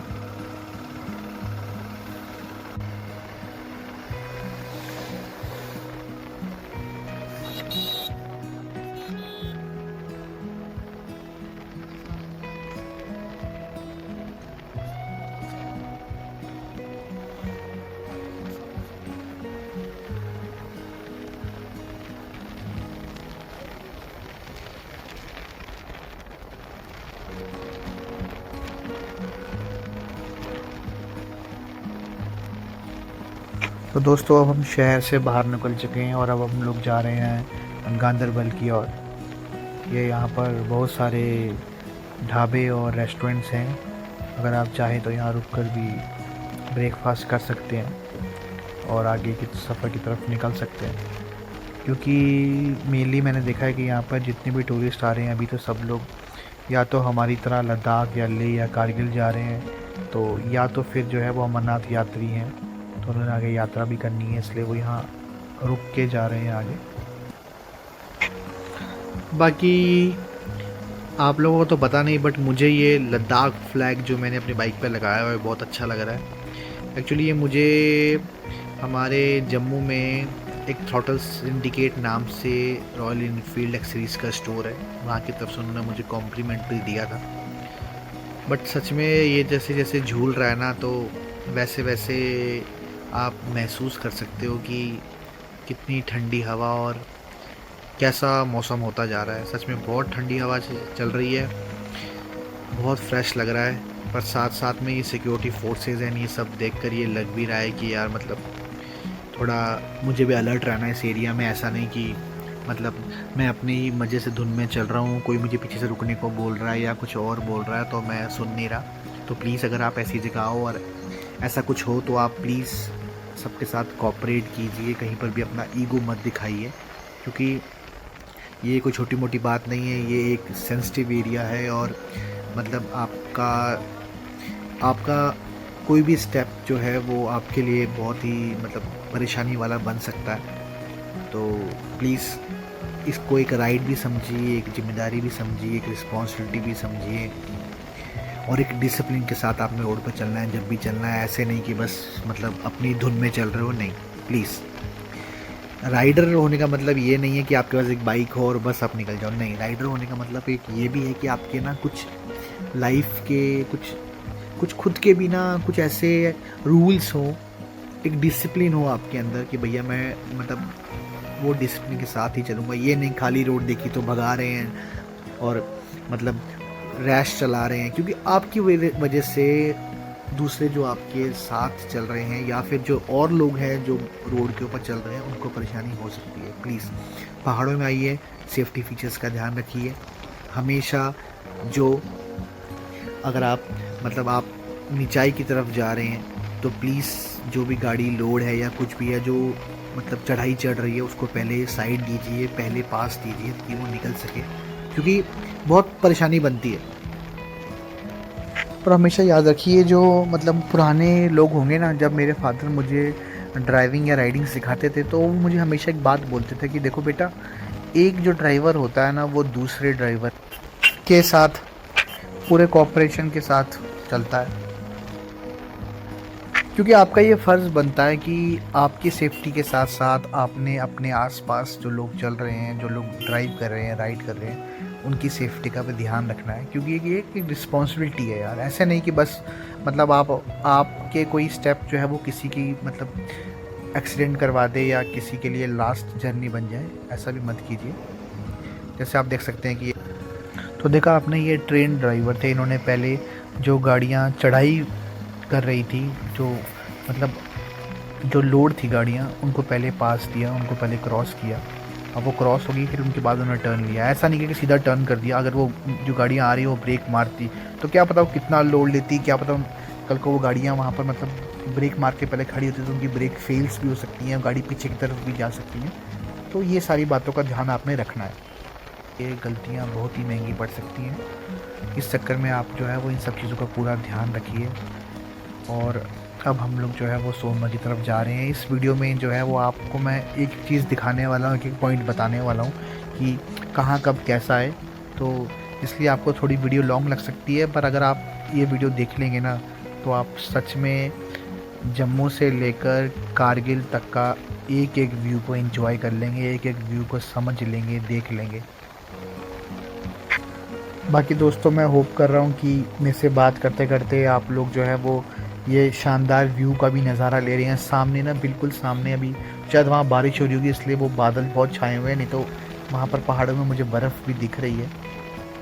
तो दोस्तों अब हम शहर से बाहर निकल चुके हैं और अब हम लोग जा रहे हैं गांदरबल की ओर। ये यहाँ पर बहुत सारे ढाबे और रेस्टोरेंट्स हैं। अगर आप चाहें तो यहाँ रुक कर भी ब्रेकफास्ट कर सकते हैं और आगे की सफ़र की तरफ निकल सकते हैं। क्योंकि मेनली मैंने देखा है कि यहाँ पर जितने भी टूरिस्ट आ रहे हैं अभी तो सब लोग या तो हमारी तरह लद्दाख या लेह या कारगिल जा रहे हैं, तो या तो फिर जो है वो अमरनाथ यात्री हैं, तो उन्होंने आगे यात्रा भी करनी है, इसलिए वो यहाँ रुक के जा रहे हैं आगे। बाकी आप लोगों को तो पता नहीं, बट मुझे ये लद्दाख फ्लैग जो मैंने अपनी बाइक पे लगाया हुआ है बहुत अच्छा लग रहा है। एक्चुअली ये मुझे हमारे जम्मू में एक थ्रॉटल सिंडिकेट नाम से रॉयल इनफील्ड एक्सरीज का स्टोर है, वहाँ की तरफ से उन्होंने मुझे कॉम्प्लीमेंट्री दिया था। बट सच में ये जैसे जैसे झूल रहा है ना, तो वैसे वैसे आप महसूस कर सकते हो कि कितनी ठंडी हवा और कैसा मौसम होता जा रहा है। सच में बहुत ठंडी हवा चल रही है, बहुत फ्रेश लग रहा है। पर साथ साथ में ये सिक्योरिटी फोर्सेस हैं, ये सब देखकर ये लग भी रहा है कि यार मतलब थोड़ा मुझे भी अलर्ट रहना है इस एरिया में। ऐसा नहीं कि मतलब मैं अपने ही मज़े से धुन में चल रहा हूँ, कोई मुझे पीछे से रुकने को बोल रहा है या कुछ और बोल रहा है तो मैं सुन नहीं रहा। तो प्लीज़ अगर आप ऐसी जगह हो और ऐसा कुछ हो तो आप प्लीज़ सबके साथ कोऑपरेट कीजिए, कहीं पर भी अपना ईगो मत दिखाइए, क्योंकि ये कोई छोटी मोटी बात नहीं है। ये एक सेंसिटिव एरिया है और मतलब आपका कोई भी स्टेप जो है वो आपके लिए बहुत ही मतलब परेशानी वाला बन सकता है। तो प्लीज़ इसको एक राइड भी समझिए, एक जिम्मेदारी भी समझिए, एक रिस्पॉन्सिबिलिटी भी समझिए और एक डिसिप्लिन के साथ आपने रोड पर चलना है जब भी चलना है। ऐसे नहीं कि बस मतलब अपनी धुन में चल रहे हो, नहीं। प्लीज़ राइडर होने का मतलब ये नहीं है कि आपके पास एक बाइक हो और बस आप निकल जाओ, नहीं। राइडर होने का मतलब एक ये भी है कि आपके ना कुछ लाइफ के कुछ खुद के भी ना कुछ ऐसे रूल्स हो, एक डिसिप्लिन हो आपके अंदर कि भैया मैं मतलब वो डिसिप्लिन के साथ ही चलूँगा। ये नहीं खाली रोड देखी तो भगा रहे हैं और मतलब रैश चला रहे हैं, क्योंकि आपकी वजह से दूसरे जो आपके साथ चल रहे हैं या फिर जो और लोग हैं जो रोड के ऊपर चल रहे हैं उनको परेशानी हो सकती है। प्लीज़ पहाड़ों में आइए, सेफ्टी फीचर्स का ध्यान रखिए हमेशा। जो अगर आप मतलब आप नीचाई की तरफ जा रहे हैं तो प्लीज़ जो भी गाड़ी लोड है या कुछ भी है जो मतलब चढ़ाई चढ़ रही है उसको पहले साइड दीजिए, पहले पास दीजिए कि वो निकल सके, क्योंकि बहुत परेशानी बनती है। पर हमेशा याद रखिए जो मतलब पुराने लोग होंगे ना, जब मेरे फादर मुझे ड्राइविंग या राइडिंग सिखाते थे तो वो मुझे हमेशा एक बात बोलते थे कि देखो बेटा, एक जो ड्राइवर होता है ना वो दूसरे ड्राइवर के साथ पूरे कोऑपरेशन के साथ चलता है, क्योंकि आपका ये फ़र्ज़ बनता है कि आपकी सेफ्टी के साथ साथ आपने अपने आसपास जो लोग चल रहे हैं, जो लोग ड्राइव कर रहे हैं, राइड कर रहे हैं, उनकी सेफ्टी का भी ध्यान रखना है। क्योंकि ये एक रिस्पॉन्सिबिलिटी है यार। ऐसे नहीं कि बस मतलब आपके कोई स्टेप जो है वो किसी की मतलब एक्सीडेंट करवा दे या किसी के लिए लास्ट जर्नी बन जाए, ऐसा भी मत कीजिए। जैसे आप देख सकते हैं कि तो देखा आपने, ये ट्रेन ड्राइवर थे, इन्होंने पहले जो गाड़ियाँ चढ़ाई कर रही थी, जो मतलब जो लोड थी गाड़ियाँ, उनको पहले पास दिया, उनको पहले क्रॉस किया। अब वो क्रॉस हो गई, फिर उनके बाद उन्होंने टर्न लिया। ऐसा नहीं कि सीधा टर्न कर दिया। अगर वो जो गाड़ियाँ आ रही है वो ब्रेक मारती तो क्या पता वो कितना लोड लेती, क्या पता कल को वो गाड़ियाँ वहाँ पर मतलब ब्रेक मार के पहले खड़ी होती तो उनकी ब्रेक फेल्स भी हो सकती हैं, गाड़ी पीछे की तरफ भी जा सकती हैं। तो ये सारी बातों का ध्यान आपने रखना है। ये गलतियाँ बहुत ही महंगी पड़ सकती हैं, इस चक्कर में आप जो है वो इन सब चीज़ों का पूरा ध्यान रखिए। और अब हम लोग जो है वो सोनमर्ग की तरफ जा रहे हैं। इस वीडियो में जो है वो आपको मैं एक चीज़ दिखाने वाला हूँ, एक पॉइंट बताने वाला हूँ कि कहाँ कब कैसा है, तो इसलिए आपको थोड़ी वीडियो लॉन्ग लग सकती है। पर अगर आप ये वीडियो देख लेंगे ना तो आप सच में जम्मू से लेकर कारगिल तक का एक एक व्यू को एंजॉय कर लेंगे, एक एक व्यू को समझ लेंगे, देख लेंगे। बाकी दोस्तों मैं होप कर रहा हूँ कि मेरे से बात करते करते आप लोग जो है वो ये शानदार व्यू का भी नज़ारा ले रहे हैं। सामने ना बिल्कुल सामने अभी शायद वहाँ बारिश हो रही होगी, इसलिए वो बादल बहुत छाए हुए हैं, नहीं तो वहाँ पर पहाड़ों में मुझे बर्फ़ भी दिख रही है।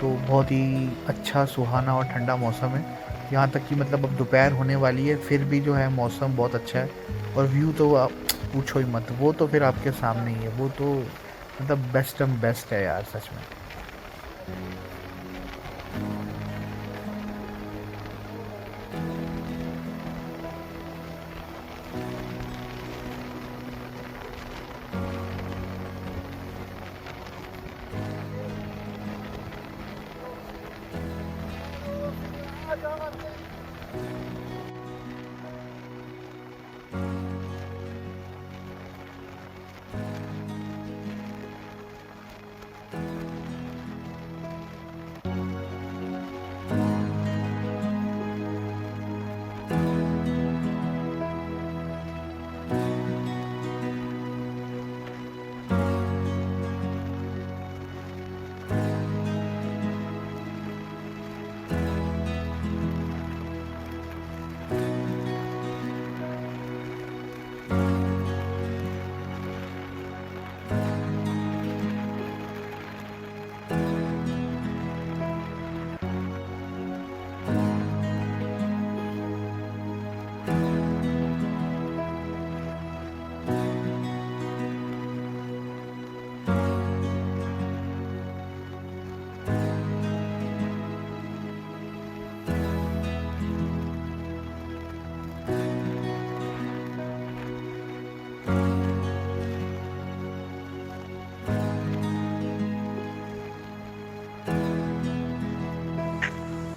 तो बहुत ही अच्छा सुहाना और ठंडा मौसम है। यहाँ तक कि मतलब अब दोपहर होने वाली है, फिर भी जो है मौसम बहुत अच्छा है और व्यू तो पूछो ही मत, वो तो फिर आपके सामने ही है, वो तो मतलब बेस्ट एंड बेस्ट है यार सच में।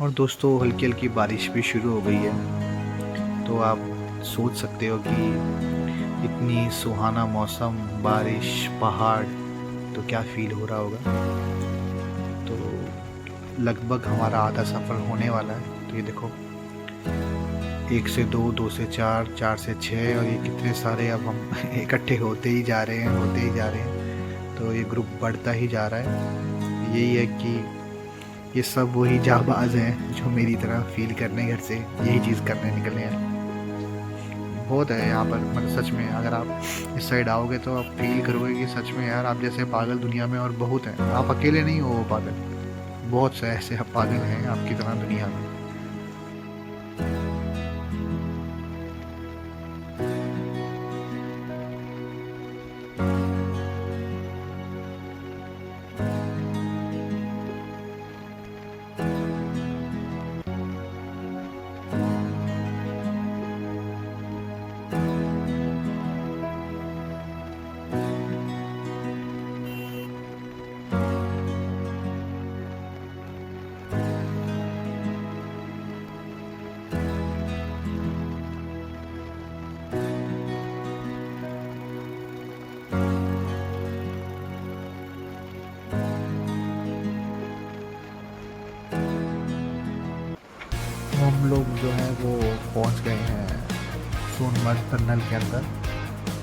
और दोस्तों हल्की हल्की बारिश भी शुरू हो गई है, तो आप सोच सकते हो कि इतनी सुहाना मौसम, बारिश, पहाड़, तो क्या फील हो रहा होगा। तो लगभग हमारा आधा सफ़र होने वाला है। तो ये देखो 1 से 2, 2 से 4, 4 से 6 और ये कितने सारे अब हम इकट्ठे होते ही जा रहे हैं, होते ही जा रहे हैं। तो ये ग्रुप बढ़ता ही जा रहा है। यही है कि ये सब वही जाबाज हैं जो मेरी तरह फील करने घर से यही चीज़ करने निकले हैं। बहुत है यहाँ पर, मतलब सच में अगर आप इस साइड आओगे तो आप फील करोगे कि सच में यार आप जैसे पागल दुनिया में और बहुत हैं। आप अकेले नहीं हो वो पागल, बहुत से ऐसे पागल हैं आपकी तरह दुनिया में। हम लोग जो है वो पहुंच गए हैं सोनमर्ग टनल के अंदर,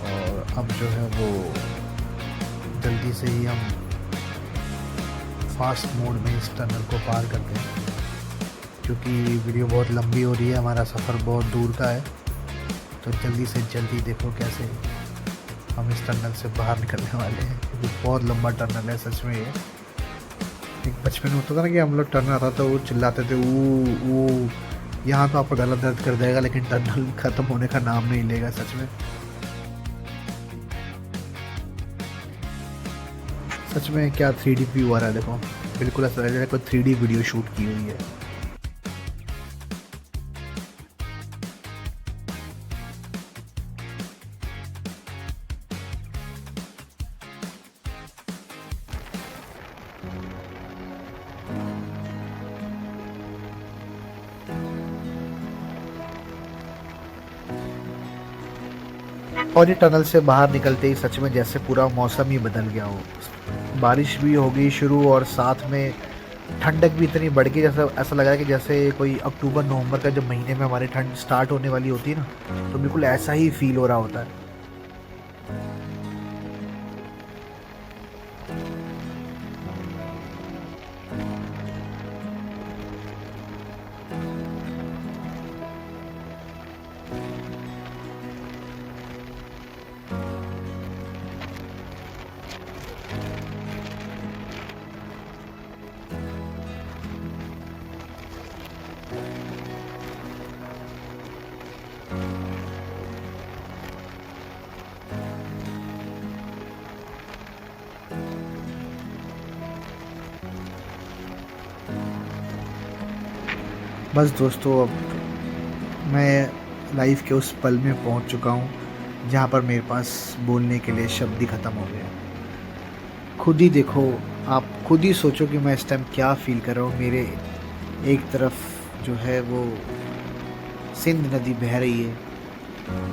और अब जो है वो जल्दी से ही हम फास्ट मोड में इस टनल को पार करते हैं, क्योंकि वीडियो बहुत लंबी हो रही है, हमारा सफ़र बहुत दूर का है। तो जल्दी से जल्दी देखो कैसे हम इस टनल से बाहर निकलने वाले हैं, क्योंकि बहुत लंबा टनल है सच में। ये एक बचपन में होता था ना कि हम लोग टनल आता था वो चिल्लाते थे वो यहाँ तो आपका गला दर्द कर देगा, लेकिन टनल ख़त्म होने का नाम नहीं लेगा सच में। सच में क्या 3D व्यू आ रहा है, देखो बिल्कुल ऐसा लग रहा है कोई 3D वीडियो शूट की हुई है। और ये टनल से बाहर निकलते ही सच में जैसे पूरा मौसम ही बदल गया हो, बारिश भी हो गई शुरू और साथ में ठंडक भी इतनी बढ़ गई, जैसा ऐसा लग रहा है कि जैसे कोई अक्टूबर नवंबर का जब महीने में हमारी ठंड स्टार्ट होने वाली होती है ना, तो बिल्कुल ऐसा ही फील हो रहा होता है। बस दोस्तों, अब मैं लाइफ के उस पल में पहुंच चुका हूं जहां पर मेरे पास बोलने के लिए शब्द ही ख़त्म हो गए। खुद ही देखो, आप खुद ही सोचो कि मैं इस टाइम क्या फील कर रहा हूँ। मेरे एक तरफ जो है वो सिंध नदी बह रही है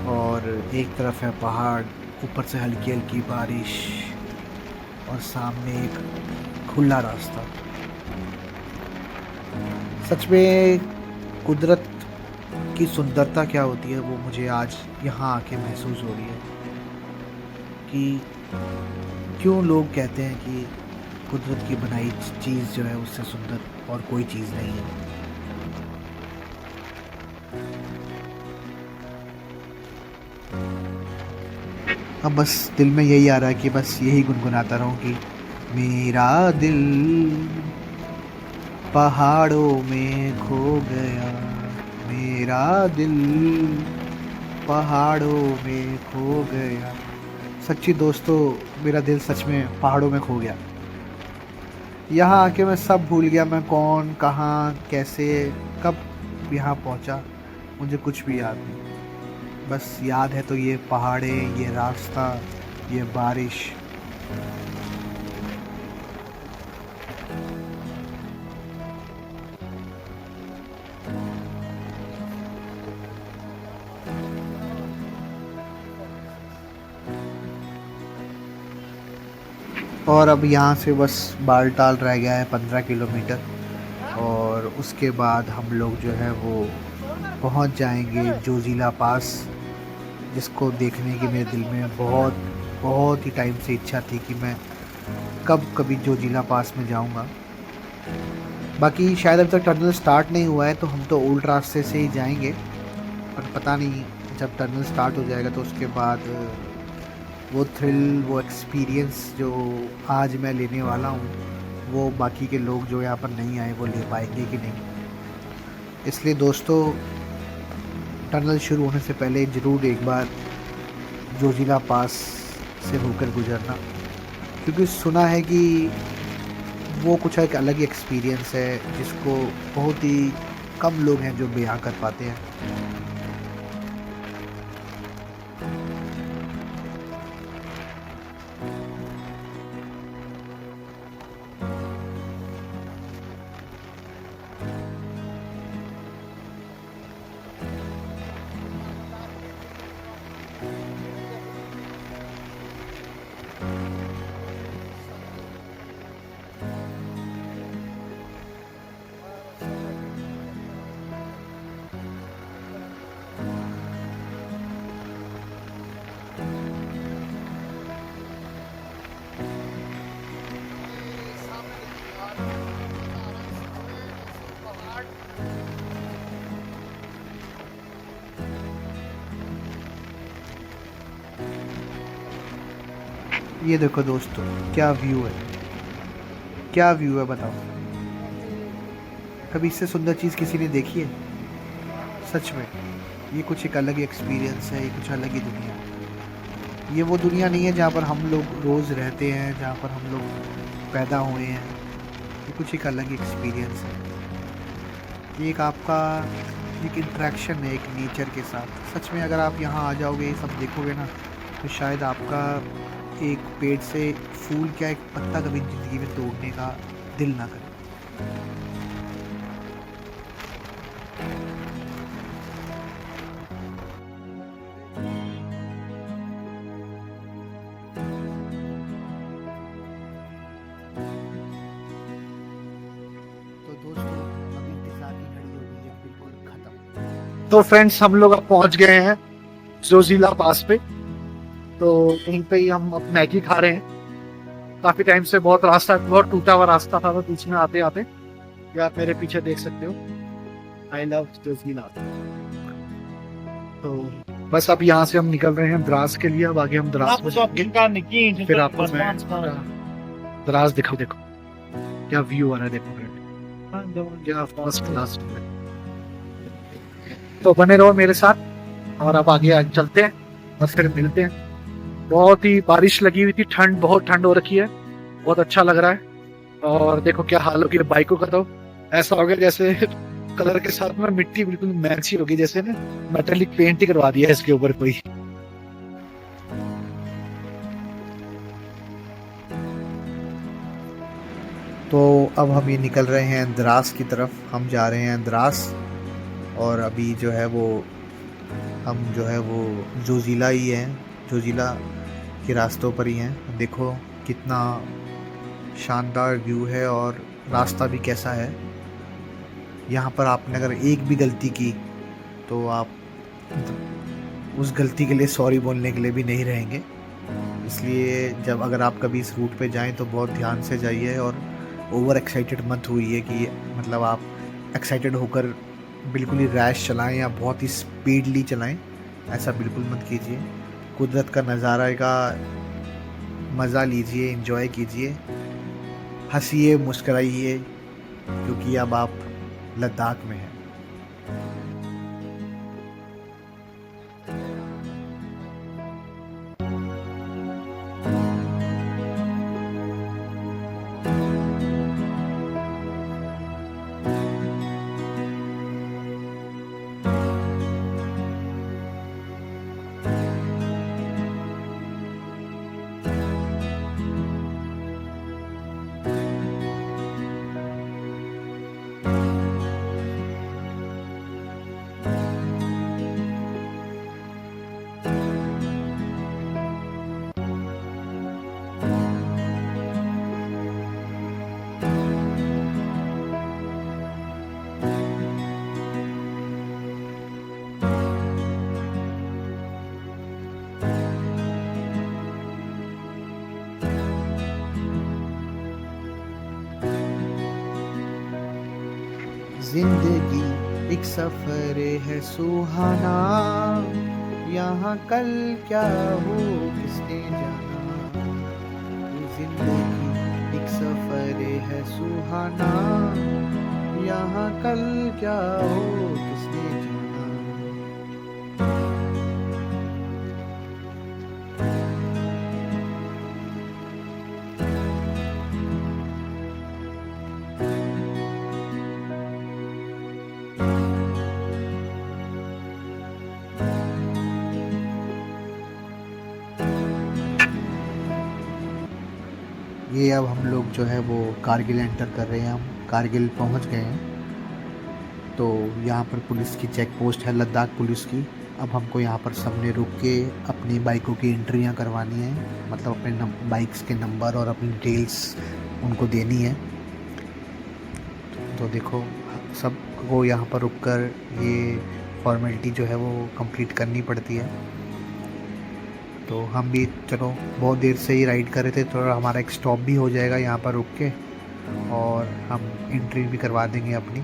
और एक तरफ है पहाड़, ऊपर से हल्की हल्की बारिश और सामने एक खुला रास्ता। सच में कुदरत की सुंदरता क्या होती है वो मुझे आज यहाँ आके महसूस हो रही है कि क्यों लोग कहते हैं कि कुदरत की बनाई चीज़ जो है उससे सुंदर और कोई चीज़ नहीं है। अब बस दिल में यही आ रहा है कि बस यही गुनगुनाता रहूं कि मेरा दिल पहाड़ों में खो गया, मेरा दिल पहाड़ों में खो गया। सच्ची दोस्तों, मेरा दिल सच में पहाड़ों में खो गया। यहाँ आके मैं सब भूल गया, मैं कौन, कहाँ, कैसे, कब यहाँ पहुँचा, मुझे कुछ भी याद नहीं। बस याद है तो ये पहाड़ें, ये रास्ता, ये बारिश। और अब यहाँ से बस बालटाल रह गया है 15 किलोमीटर और उसके बाद हम लोग जो है वो पहुँच जाएंगे जोजिला पास, जिसको देखने की मेरे दिल में बहुत बहुत ही टाइम से इच्छा थी कि मैं कभी जोजिला पास में जाऊंगा। बाकी शायद अभी तक टनल स्टार्ट नहीं हुआ है तो हम तो ओल्ड रास्ते से ही जाएंगे, पर पता नहीं जब टनल स्टार्ट हो जाएगा तो उसके बाद वो थ्रिल, वो एक्सपीरियंस जो आज मैं लेने वाला हूँ वो बाकी के लोग जो यहाँ पर नहीं आए वो ले पाएंगे कि नहीं। इसलिए दोस्तों, टनल शुरू होने से पहले ज़रूर एक बार जोजिला पास से होकर गुजरना, क्योंकि सुना है कि वो कुछ एक अलग ही एक्सपीरियंस है जिसको बहुत ही कम लोग हैं जो बयां कर पाते हैं। ये देखो दोस्तों, क्या व्यू है, क्या व्यू है बताओ। कभी इससे सुंदर चीज़ किसी ने देखी है? सच में ये कुछ एक अलग ही एक्सपीरियंस है, ये कुछ अलग ही दुनिया है। ये वो दुनिया नहीं है जहाँ पर हम लोग रोज़ रहते हैं, जहाँ पर हम लोग पैदा हुए हैं। ये कुछ एक अलग ही एक्सपीरियंस है। ये एक आपका एक इंटरेक्शन है एक नेचर के साथ। सच में अगर आप यहाँ आ जाओगे, ये सब देखोगे ना, तो शायद आपका एक पेड़ से फूल क्या एक पत्ता कभी ज़िंदगी में तोड़ने का दिल ना करे। तो दोस्तों, अभी इंतजार की घड़ी हो गई है बिल्कुल खत्म। तो फ्रेंड्स, हम लोग अब पहुंच गए हैं जोजिला पास पे। तो यहीं पे ही हम अब मैगी खा रहे हैं। काफी टाइम से बहुत टूटा हुआ रास्ता था तो बीच में आते आते ये आप मेरे पीछे देख सकते हो, आई लव जोजिला। तो बस अब यहाँ से हम निकल रहे हैं द्रास के लिए। अब आगे हम द्रास में जाएंगे, फिर आपको मैं द्रास दिखाऊं। देखो क्या व्यू आ रहा है, देखो फ्रेंड, क्या फर्स्ट क्लास। तो बने रहो मेरे साथ और अब आगे चलते हैं और फिर मिलते हैं। बहुत ही बारिश लगी हुई थी, बहुत ठंड हो रखी है, बहुत अच्छा लग रहा है। और देखो क्या हाल हो गया बाइकों का, तो ऐसा हो गया जैसे कलर के साथ में मिट्टी बिल्कुल मैच ही होगी, जैसे ना मेटेलिक पेंट ही करवा दिया है इसके ऊपर कोई। तो अब हम ये निकल रहे हैं द्रास की तरफ, हम जा रहे हैं द्रास। और अभी जो है वो हम जो है वो जोजिला ही हैं, जोजिला के रास्तों पर ही हैं। देखो कितना शानदार व्यू है और रास्ता भी कैसा है। यहाँ पर आपने अगर एक भी गलती की तो आप उस गलती के लिए सॉरी बोलने के लिए भी नहीं रहेंगे। इसलिए जब अगर आप कभी इस रूट पे जाएं तो बहुत ध्यान से जाइए और ओवर एक्साइटेड मत होइए कि मतलब आप एक्साइटेड होकर बिल्कुल ही रैश चलाएं या बहुत ही स्पीडली चलाएं, ऐसा बिल्कुल मत कीजिए। कुदरत का नज़ारा का मज़ा लीजिए, एंजॉय कीजिए, हंसिए, मुस्कराइए, क्योंकि अब आप लद्दाख में हैं। जिंदगी एक सफर है सुहाना, यहाँ कल क्या हो किसने जाना। जिंदगी एक सफर है सुहाना, यहाँ कल क्या हो किसने जाना। ये अब हम लोग जो है वो कारगिल एंटर कर रहे हैं, हम कारगिल पहुंच गए हैं। तो यहाँ पर पुलिस की चेक पोस्ट है, लद्दाख पुलिस की। अब हमको यहाँ पर सबने रुक के अपनी बाइकों की एंट्रियाँ करवानी है, मतलब अपने बाइक्स के नंबर और अपनी डिटेल्स उनको देनी है। तो देखो सबको यहाँ पर रुककर ये फॉर्मेलिटी जो है वो कंप्लीट करनी पड़ती है। तो हम भी चलो बहुत देर से ही राइड कर रहे थे, थोड़ा हमारा एक स्टॉप भी हो जाएगा यहाँ पर रुक के और हम एंट्री भी करवा देंगे अपनी।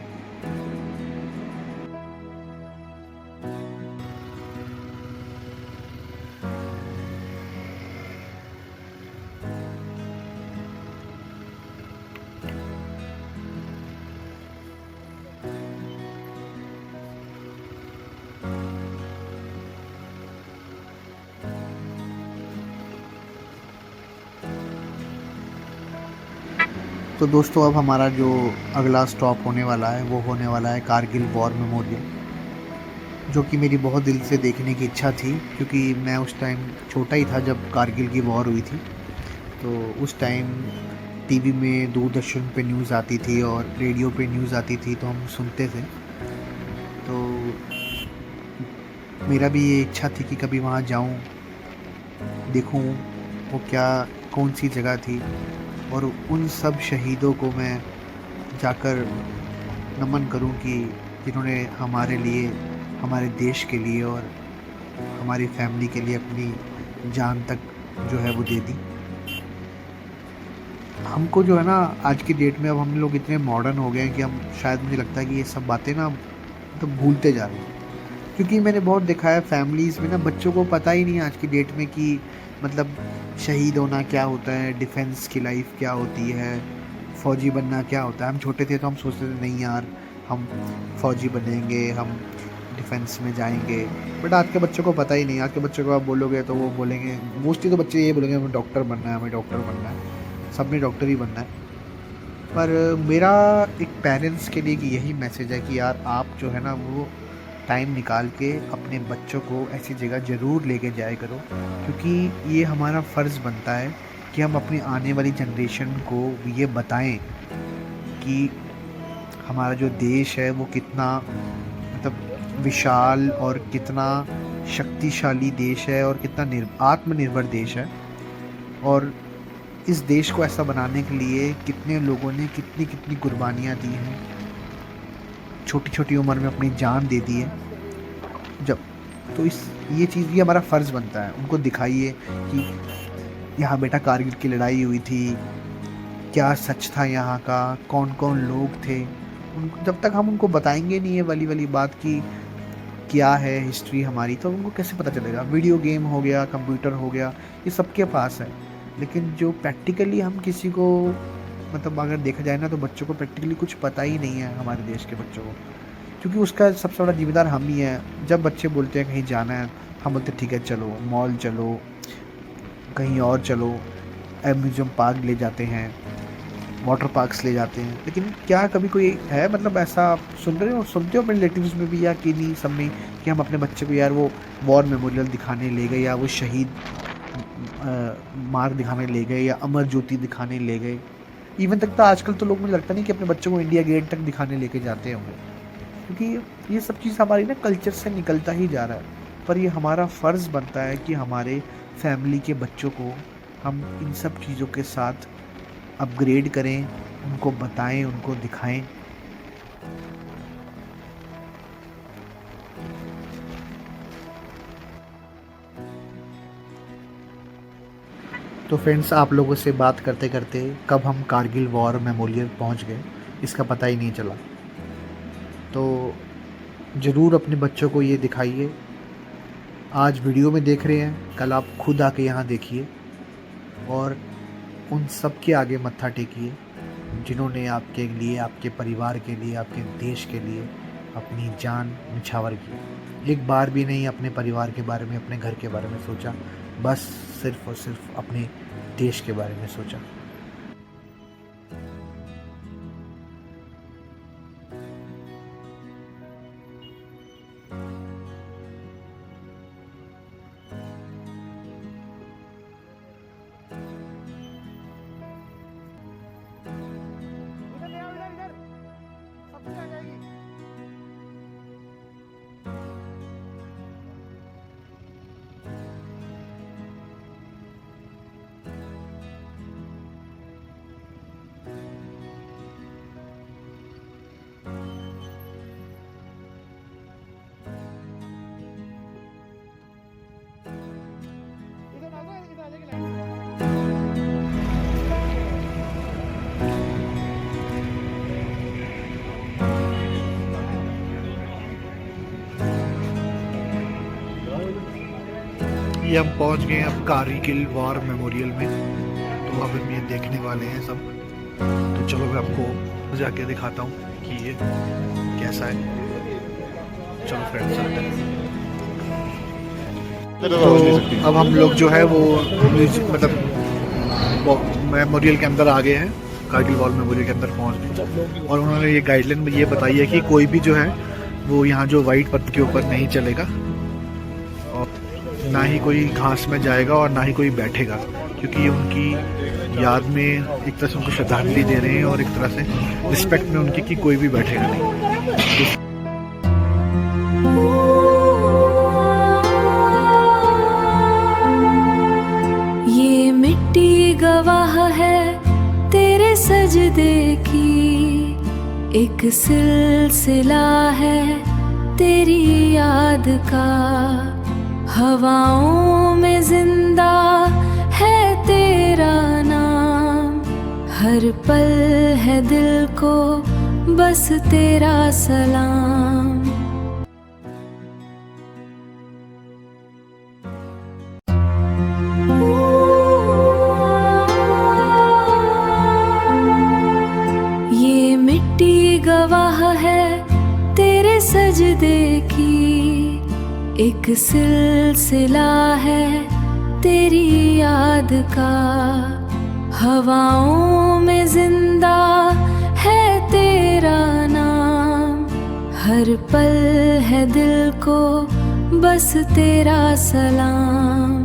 तो दोस्तों अब हमारा जो अगला स्टॉप होने वाला है वो होने वाला है कारगिल वॉर मेमोरियल, जो कि मेरी बहुत दिल से देखने की इच्छा थी, क्योंकि मैं उस टाइम छोटा ही था जब कारगिल की वॉर हुई थी। तो उस टाइम टीवी में दूरदर्शन पे न्यूज़ आती थी और रेडियो पे न्यूज़ आती थी, तो हम सुनते थे। तो मेरा भी ये इच्छा थी कि कभी वहाँ जाऊँ, देखूँ वो क्या कौन सी जगह थी और उन सब शहीदों को मैं जाकर नमन करूं कि जिन्होंने हमारे लिए, हमारे देश के लिए और हमारी फैमिली के लिए अपनी जान तक जो है वो दे दी। हमको जो है ना आज की डेट में अब हम लोग इतने मॉडर्न हो गए हैं कि हम शायद, मुझे लगता है कि ये सब बातें ना तो भूलते जा रहे हैं। क्योंकि मैंने बहुत देखा है फैमिलीज़ में ना बच्चों को पता ही नहीं है आज की डेट में कि मतलब शहीद होना क्या होता है, डिफेंस की लाइफ क्या होती है, फ़ौजी बनना क्या होता है। हम छोटे थे तो हम सोचते थे नहीं यार हम फ़ौजी बनेंगे, हम डिफेंस में जाएंगे, बट आज के बच्चों को पता ही नहीं। आज के बच्चों को आप बोलोगे तो वो बोलेंगे, मोस्टली तो बच्चे ये बोलेंगे हमें डॉक्टर बनना है, हमें डॉक्टर बनना है, सब ने डॉक्टर ही बनना है। पर मेरा एक पेरेंट्स के लिए कि यही मैसेज है कि यार आप जो है ना वो टाइम निकाल के अपने बच्चों को ऐसी जगह ज़रूर लेके जाया करो, क्योंकि ये हमारा फ़र्ज़ बनता है कि हम अपनी आने वाली जनरेशन को ये बताएं कि हमारा जो देश है वो कितना मतलब विशाल और कितना शक्तिशाली देश है और कितना आत्मनिर्भर देश है, और इस देश को ऐसा बनाने के लिए कितने लोगों ने कितनी कितनी कुर्बानियाँ दी हैं, छोटी छोटी उम्र में अपनी जान दे दी है। जब तो ये चीज़ भी हमारा फ़र्ज़ बनता है, उनको दिखाइए कि यहाँ बेटा कारगिल की लड़ाई हुई थी, क्या सच था यहाँ का, कौन कौन लोग थे। उनको जब तक हम उनको बताएंगे नहीं ये वाली बात की क्या है हिस्ट्री हमारी, तो उनको कैसे पता चलेगा। वीडियो गेम हो गया, कंप्यूटर हो गया, ये सबके पास है, लेकिन जो प्रैक्टिकली हम किसी को मतलब अगर देखा जाए ना तो बच्चों को प्रैक्टिकली कुछ पता ही नहीं है हमारे देश के बच्चों को, क्योंकि उसका सबसे बड़ा जिम्मेदार हम ही हैं। जब बच्चे बोलते हैं कहीं जाना है, हम बोलते हैं ठीक है चलो मॉल चलो, कहीं और चलो, एम्यूज़मेंट पार्क ले जाते हैं, वाटर पार्क्स ले जाते हैं। लेकिन क्या कभी कोई है मतलब ऐसा आप सुनते हो अपने रिलेटिव्स में भी या कि नहीं सब में कि हम अपने बच्चे को यार वो वॉर मेमोरियल दिखाने ले गए, या वो शहीद मार्ग दिखाने ले गए, या अमर ज्योति दिखाने ले गए। इवन तक तो आजकल तो लोग मुझे लगता नहीं कि अपने बच्चों को इंडिया गेट तक दिखाने लेके जाते होंगे, क्योंकि ये सब चीज़ हमारी ना कल्चर से निकलता ही जा रहा है। पर ये हमारा फ़र्ज़ बनता है कि हमारे फैमिली के बच्चों को हम इन सब चीज़ों के साथ अपग्रेड करें, उनको बताएं, उनको दिखाएं। तो फ्रेंड्स, आप लोगों से बात करते करते कब हम कारगिल वॉर मेमोरियल पहुंच गए इसका पता ही नहीं चला। तो ज़रूर अपने बच्चों को ये दिखाइए। आज वीडियो में देख रहे हैं, कल आप खुद आके यहाँ देखिए और उन सब के आगे मत्था टेकिए जिन्होंने आपके लिए, आपके परिवार के लिए, आपके देश के लिए अपनी जान निछावर की। एक बार भी नहीं अपने परिवार के बारे में, अपने घर के बारे में सोचा, बस सिर्फ़ और सिर्फ अपने देश के बारे में सोचा। ये हम पहुंच गए अब कारगिल वॉर मेमोरियल में। तो अब हम ये देखने वाले हैं सब। तो चलो मैं आपको जाके दिखाता हूँ कि ये कैसा है। चलो फ्रेंड्स, तो अब हम लोग जो है वो मतलब मेमोरियल के अंदर आ गए हैं, कारगिल वॉर मेमोरियल के अंदर पहुंच गए। और उन्होंने ये गाइडलाइन में ये बताई है कि कोई भी जो है वो यहाँ जो वाइट पत्थर के ऊपर नहीं चलेगा, और ना ही कोई घास में जाएगा और ना ही कोई बैठेगा, क्योंकि ये उनकी याद में एक तरह से उनको श्रद्धांजलि दे रहे हैं और एक तरह से रिस्पेक्ट में उनकी कि कोई भी बैठेगा नहीं। ये मिट्टी गवाह है तेरे सजदे की, एक सिलसिला है तेरी याद का, हवाओं में जिंदा है तेरा नाम, हर पल है दिल को बस तेरा सलाम। ये मिट्टी गवाह है तेरे सजदे की, एक सिलसिला है तेरी याद का, हवाओं में जिंदा है तेरा नाम, हर पल है दिल को बस तेरा सलाम।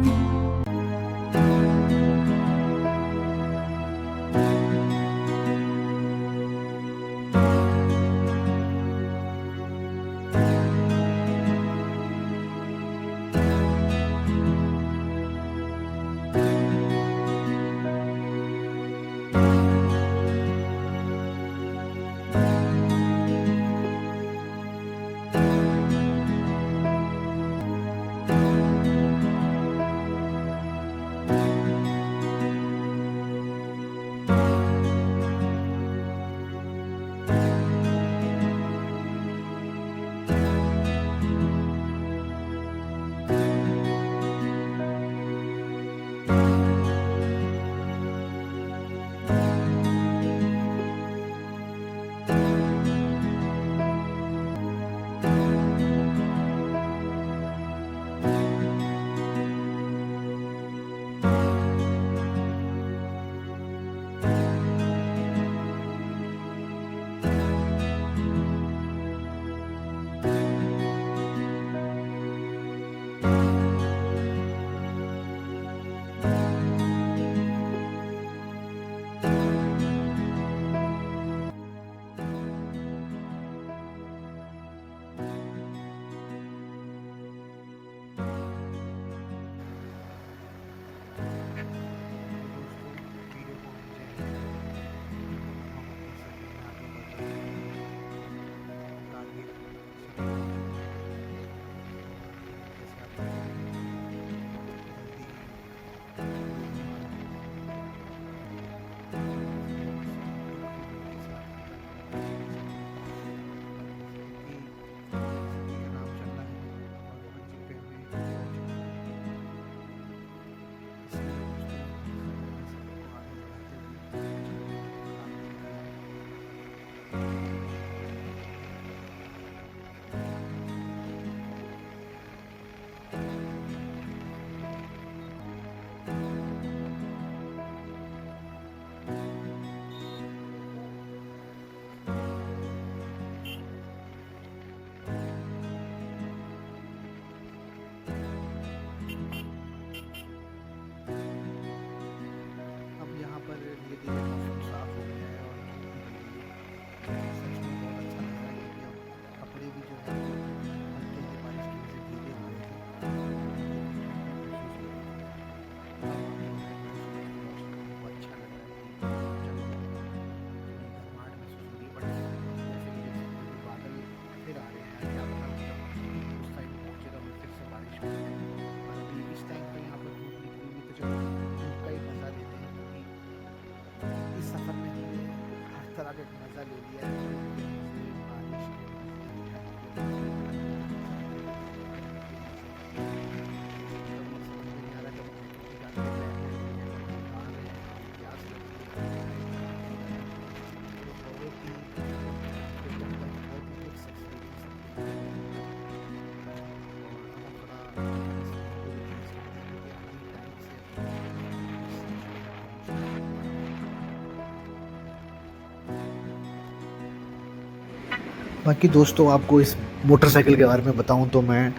बाकी दोस्तों, आपको इस मोटरसाइकिल के बारे में बताऊं तो मैं,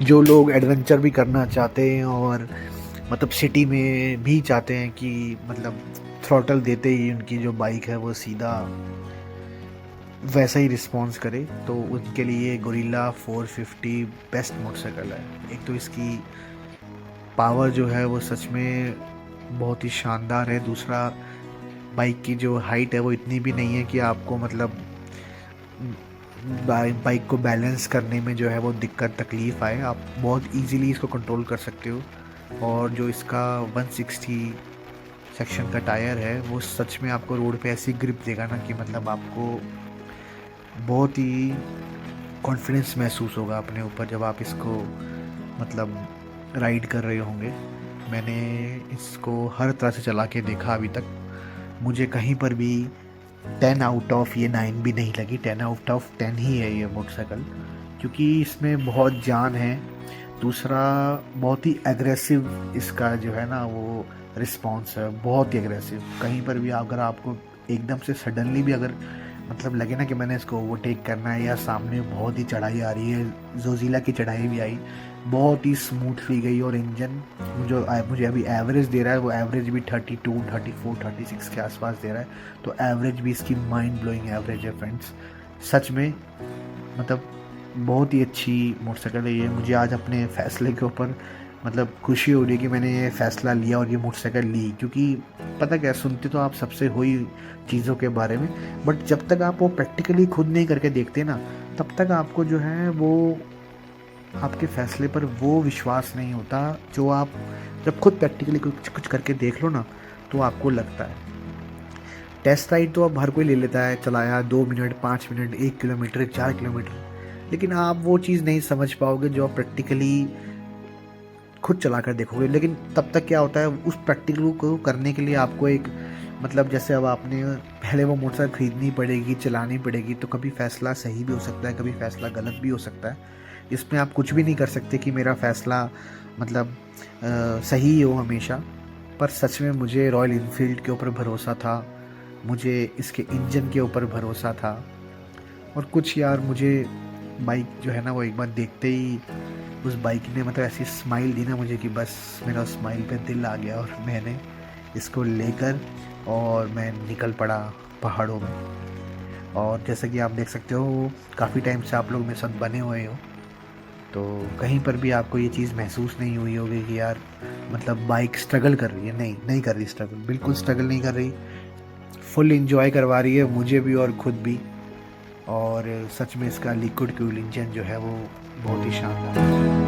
जो लोग एडवेंचर भी करना चाहते हैं और मतलब सिटी में भी चाहते हैं कि मतलब थ्रॉटल देते ही उनकी जो बाइक है वो सीधा वैसा ही रिस्पॉन्स करे, तो उनके लिए गोरिल्ला 450 बेस्ट मोटरसाइकिल है। एक तो इसकी पावर जो है वो सच में बहुत ही शानदार है। दूसरा, बाइक की जो हाइट है वो इतनी भी नहीं है कि आपको मतलब बाइक को बैलेंस करने में जो है वो दिक्कत तकलीफ़ आए। आप बहुत इजीली इसको कंट्रोल कर सकते हो। और जो इसका 160 सेक्शन का टायर है वो सच में आपको रोड पे ऐसी ग्रिप देगा ना कि मतलब आपको बहुत ही कॉन्फिडेंस महसूस होगा अपने ऊपर जब आप इसको मतलब राइड कर रहे होंगे। मैंने इसको हर तरह से चला के देखा अभी तक, मुझे कहीं पर भी 10 आउट ऑफ ये 9 भी नहीं लगी। 10 आउट ऑफ 10 ही है ये मोटरसाइकिल, क्योंकि इसमें बहुत जान है। दूसरा, बहुत ही एग्रेसिव इसका जो है ना वो रिस्पॉन्स है, बहुत ही एग्रेसिव। कहीं पर भी अगर आपको एकदम से सडनली भी अगर मतलब लगे ना कि मैंने इसको ओवरटेक करना है, या सामने बहुत ही चढ़ाई आ रही है, जोजिला की चढ़ाई भी आई, बहुत ही स्मूथली गई, और इंजन जो मुझे अभी एवरेज दे रहा है वो एवरेज भी 32, 34, 36 के आसपास दे रहा है। तो एवरेज भी इसकी माइंड ब्लोइंग एवरेज है फ्रेंड्स। सच में मतलब बहुत ही अच्छी मोटरसाइकिल है ये। मुझे आज अपने फ़ैसले के ऊपर मतलब खुशी हो रही है कि मैंने ये फ़ैसला लिया और ये मोटरसाइकिल ली, क्योंकि पता क्या, सुनते तो आप सबसे हो ही चीज़ों के बारे में, बट जब तक आप वो प्रैक्टिकली खुद नहीं करके देखते ना, तब तक आपको जो है वो आपके फ़ैसले पर वो विश्वास नहीं होता जो आप जब खुद प्रैक्टिकली कुछ करके देख लो ना, तो आपको लगता है। टेस्ट राइड तो अब हर कोई ले लेता है, चलाया 2 मिनट, 5 मिनट, 1 किलोमीटर, 4 किलोमीटर, लेकिन आप वो चीज़ नहीं समझ पाओगे जो आप प्रैक्टिकली खुद चला कर देखोगे। लेकिन तब तक क्या होता है, उस प्रैक्टिकल को करने के लिए आपको एक मतलब जैसे अब आपने पहले वो मोटरसाइकिल खरीदनी पड़ेगी, चलानी पड़ेगी, तो कभी फ़ैसला सही भी हो सकता है, कभी फ़ैसला गलत भी हो सकता है। इसमें आप कुछ भी नहीं कर सकते कि मेरा फ़ैसला मतलब सही हो हमेशा। पर सच में मुझे रॉयल इनफील्ड के ऊपर भरोसा था, मुझे इसके इंजन के ऊपर भरोसा था, और कुछ यार मुझे बाइक जो है ना वो एक बार देखते ही उस बाइक ने मतलब ऐसी स्माइल दी ना मुझे कि बस मेरा स्माइल पे दिल आ गया, और मैंने इसको लेकर और मैं निकल पड़ा पहाड़ों में। और जैसा कि आप देख सकते हो काफ़ी टाइम से आप लोग मेरे साथ बने हुए हो, तो कहीं पर भी आपको ये चीज़ महसूस नहीं हुई होगी कि यार मतलब बाइक स्ट्रगल कर रही है। नहीं कर रही स्ट्रगल, बिल्कुल स्ट्रगल नहीं कर रही, फुल इंजॉय करवा रही है मुझे भी और ख़ुद भी। और सच में इसका लिक्विड फ्यूल इंजन जो है वो बहुत ही शानदार है।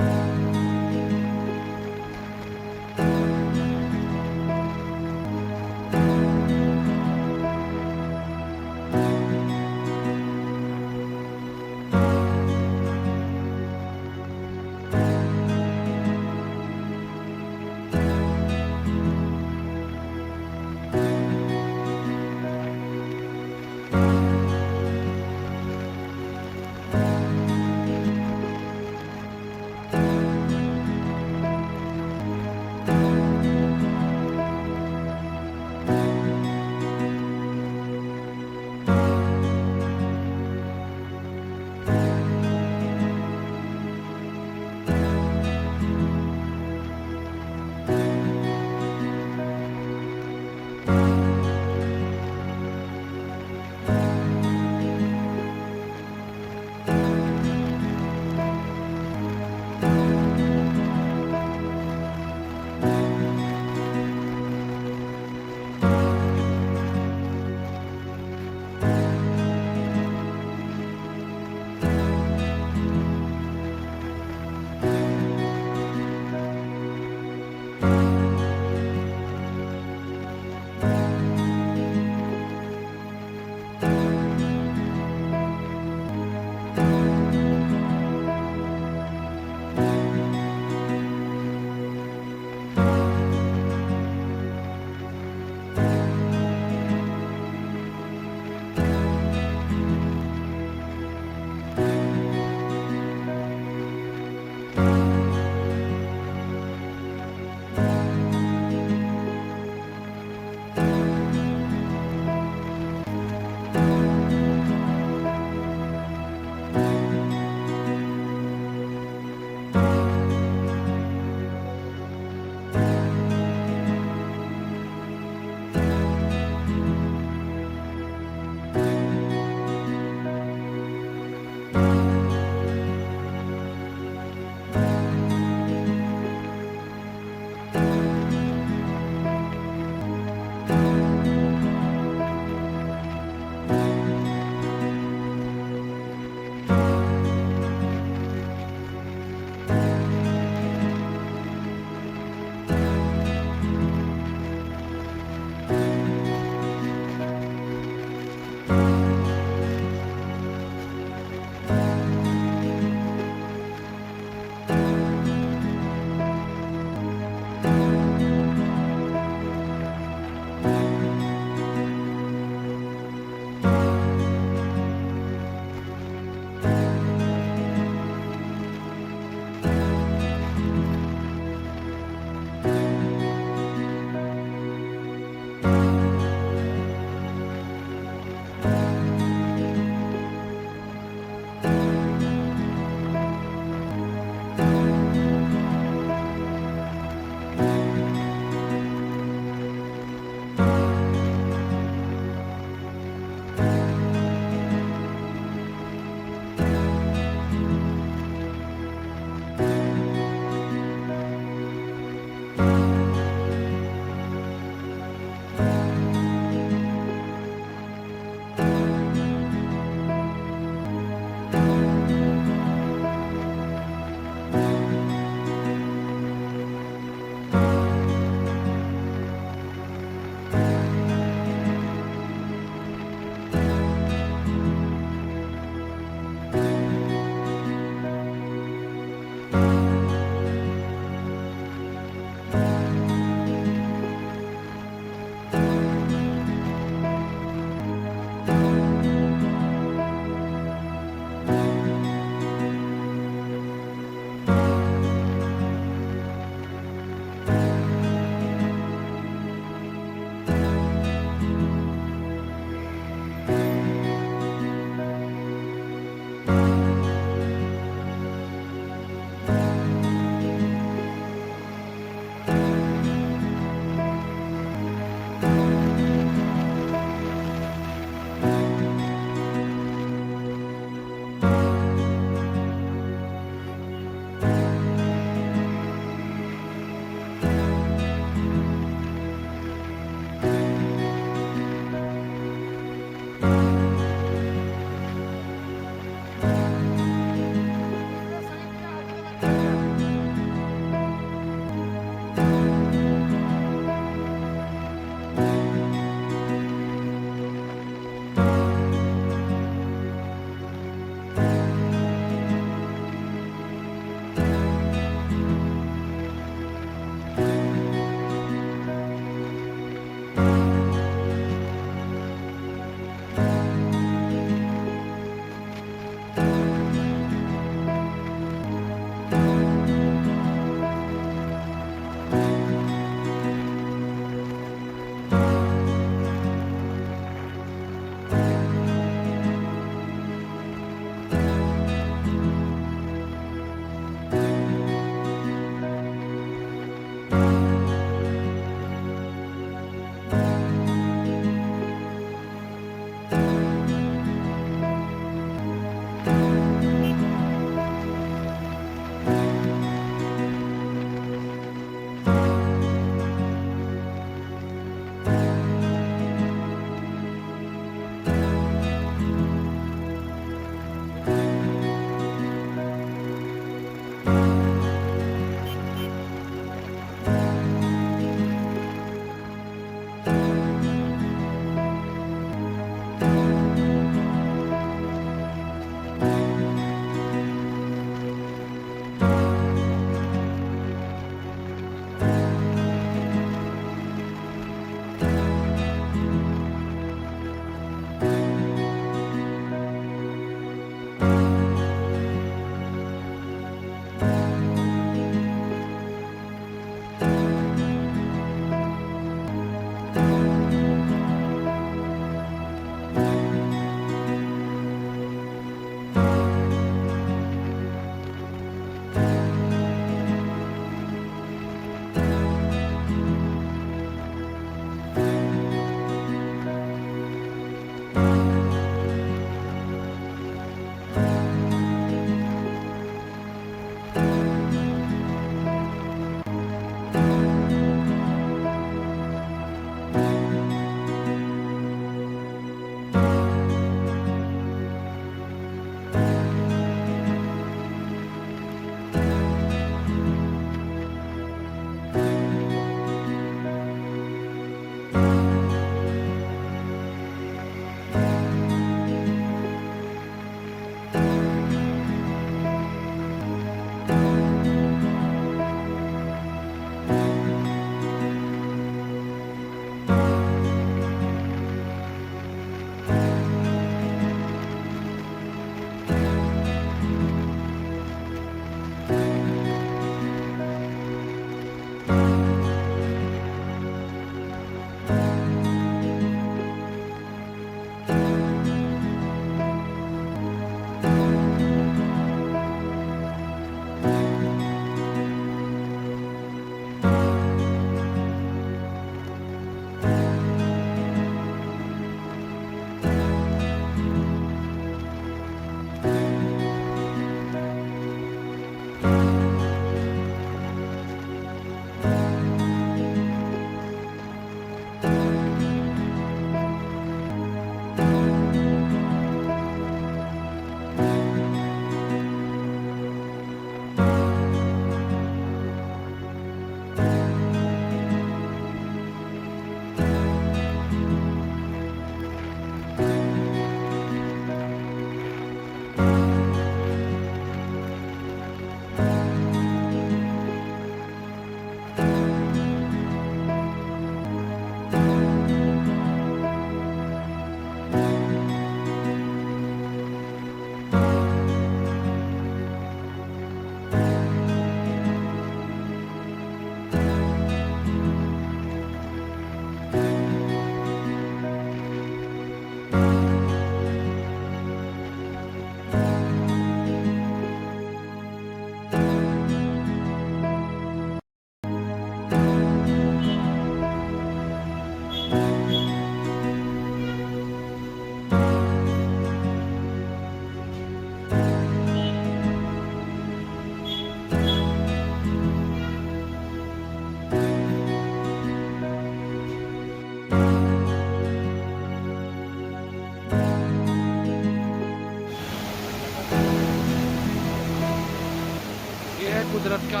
कुदरत का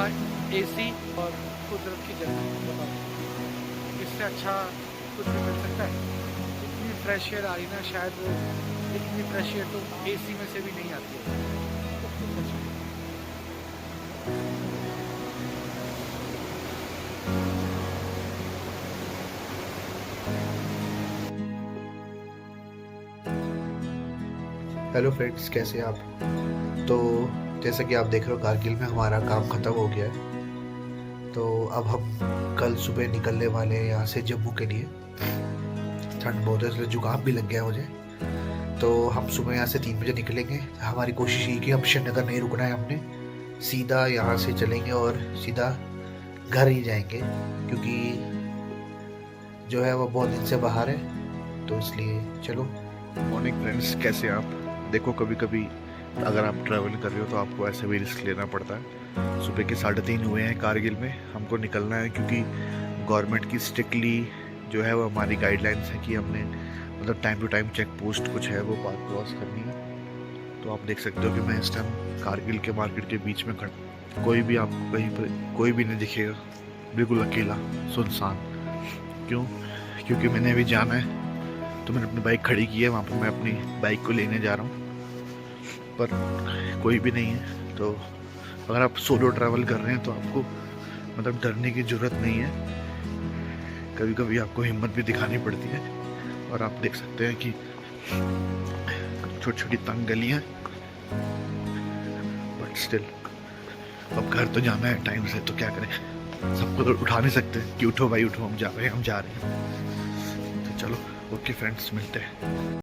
एसी और कुदरत की जन्नत। बताओ इससे अच्छा कुछ भी मिल सकता है? इतनी फ्रेश एयर आ रही ना, शायद वो इतनी फ्रेश एयर तो एसी में से भी नहीं आती है। हेलो फ्रेंड्स, कैसे हैं आप? तो जैसा कि आप देख रहे हो, कारगिल में हमारा काम ख़त्म हो गया है। तो अब हम कल सुबह निकलने वाले हैं यहाँ से जम्मू के लिए। ठंड बहुत है इसलिए जुकाम भी लग गया मुझे। तो हम सुबह यहाँ से 3 बजे निकलेंगे। हमारी कोशिश ये कि अब श्रीनगर नहीं रुकना है हमने, सीधा यहाँ से चलेंगे और सीधा घर ही जाएंगे, क्योंकि जो है वो बहुत दिन से बाहर है। तो इसलिए चलो। मॉर्निंग फ्रेंड्स, कैसे आप? देखो, कभी कभी अगर आप ट्रैवल कर रहे हो तो आपको ऐसे भी रिस्क लेना पड़ता है। सुबह के 3:30 हुए हैं कारगिल में, हमको निकलना है क्योंकि गवर्नमेंट की स्ट्रिक्टली जो है वो हमारी गाइडलाइंस है कि हमने मतलब time to time check post कुछ है वो पार क्रॉस करनी है। तो आप देख सकते हो कि मैं इस टाइम कारगिल के मार्केट के बीच में खड़ा। कोई भी आपको कहीं पर कोई भी नहीं दिखेगा, बिल्कुल अकेला सुनसान। क्यों? क्योंकि मैंने अभी जाना है, तो मैंने अपनी बाइक खड़ी की है वहाँ पर। मैं अपनी बाइक को लेने जा रहा हूँ, पर कोई भी नहीं है। तो अगर आप सोलो ट्रैवल कर रहे हैं तो आपको मतलब डरने की ज़रूरत नहीं है। कभी कभी आपको हिम्मत भी दिखानी पड़ती है। और आप देख सकते हैं कि छोटी छोटी तंग गलियाँ, बट स्टिल अब घर तो जाना है टाइम से, तो क्या करें? सबको तो उठा नहीं सकते कि उठो भाई उठो, हम जा रहे हैं। तो चलो, ओके फ्रेंड्स, मिलते हैं।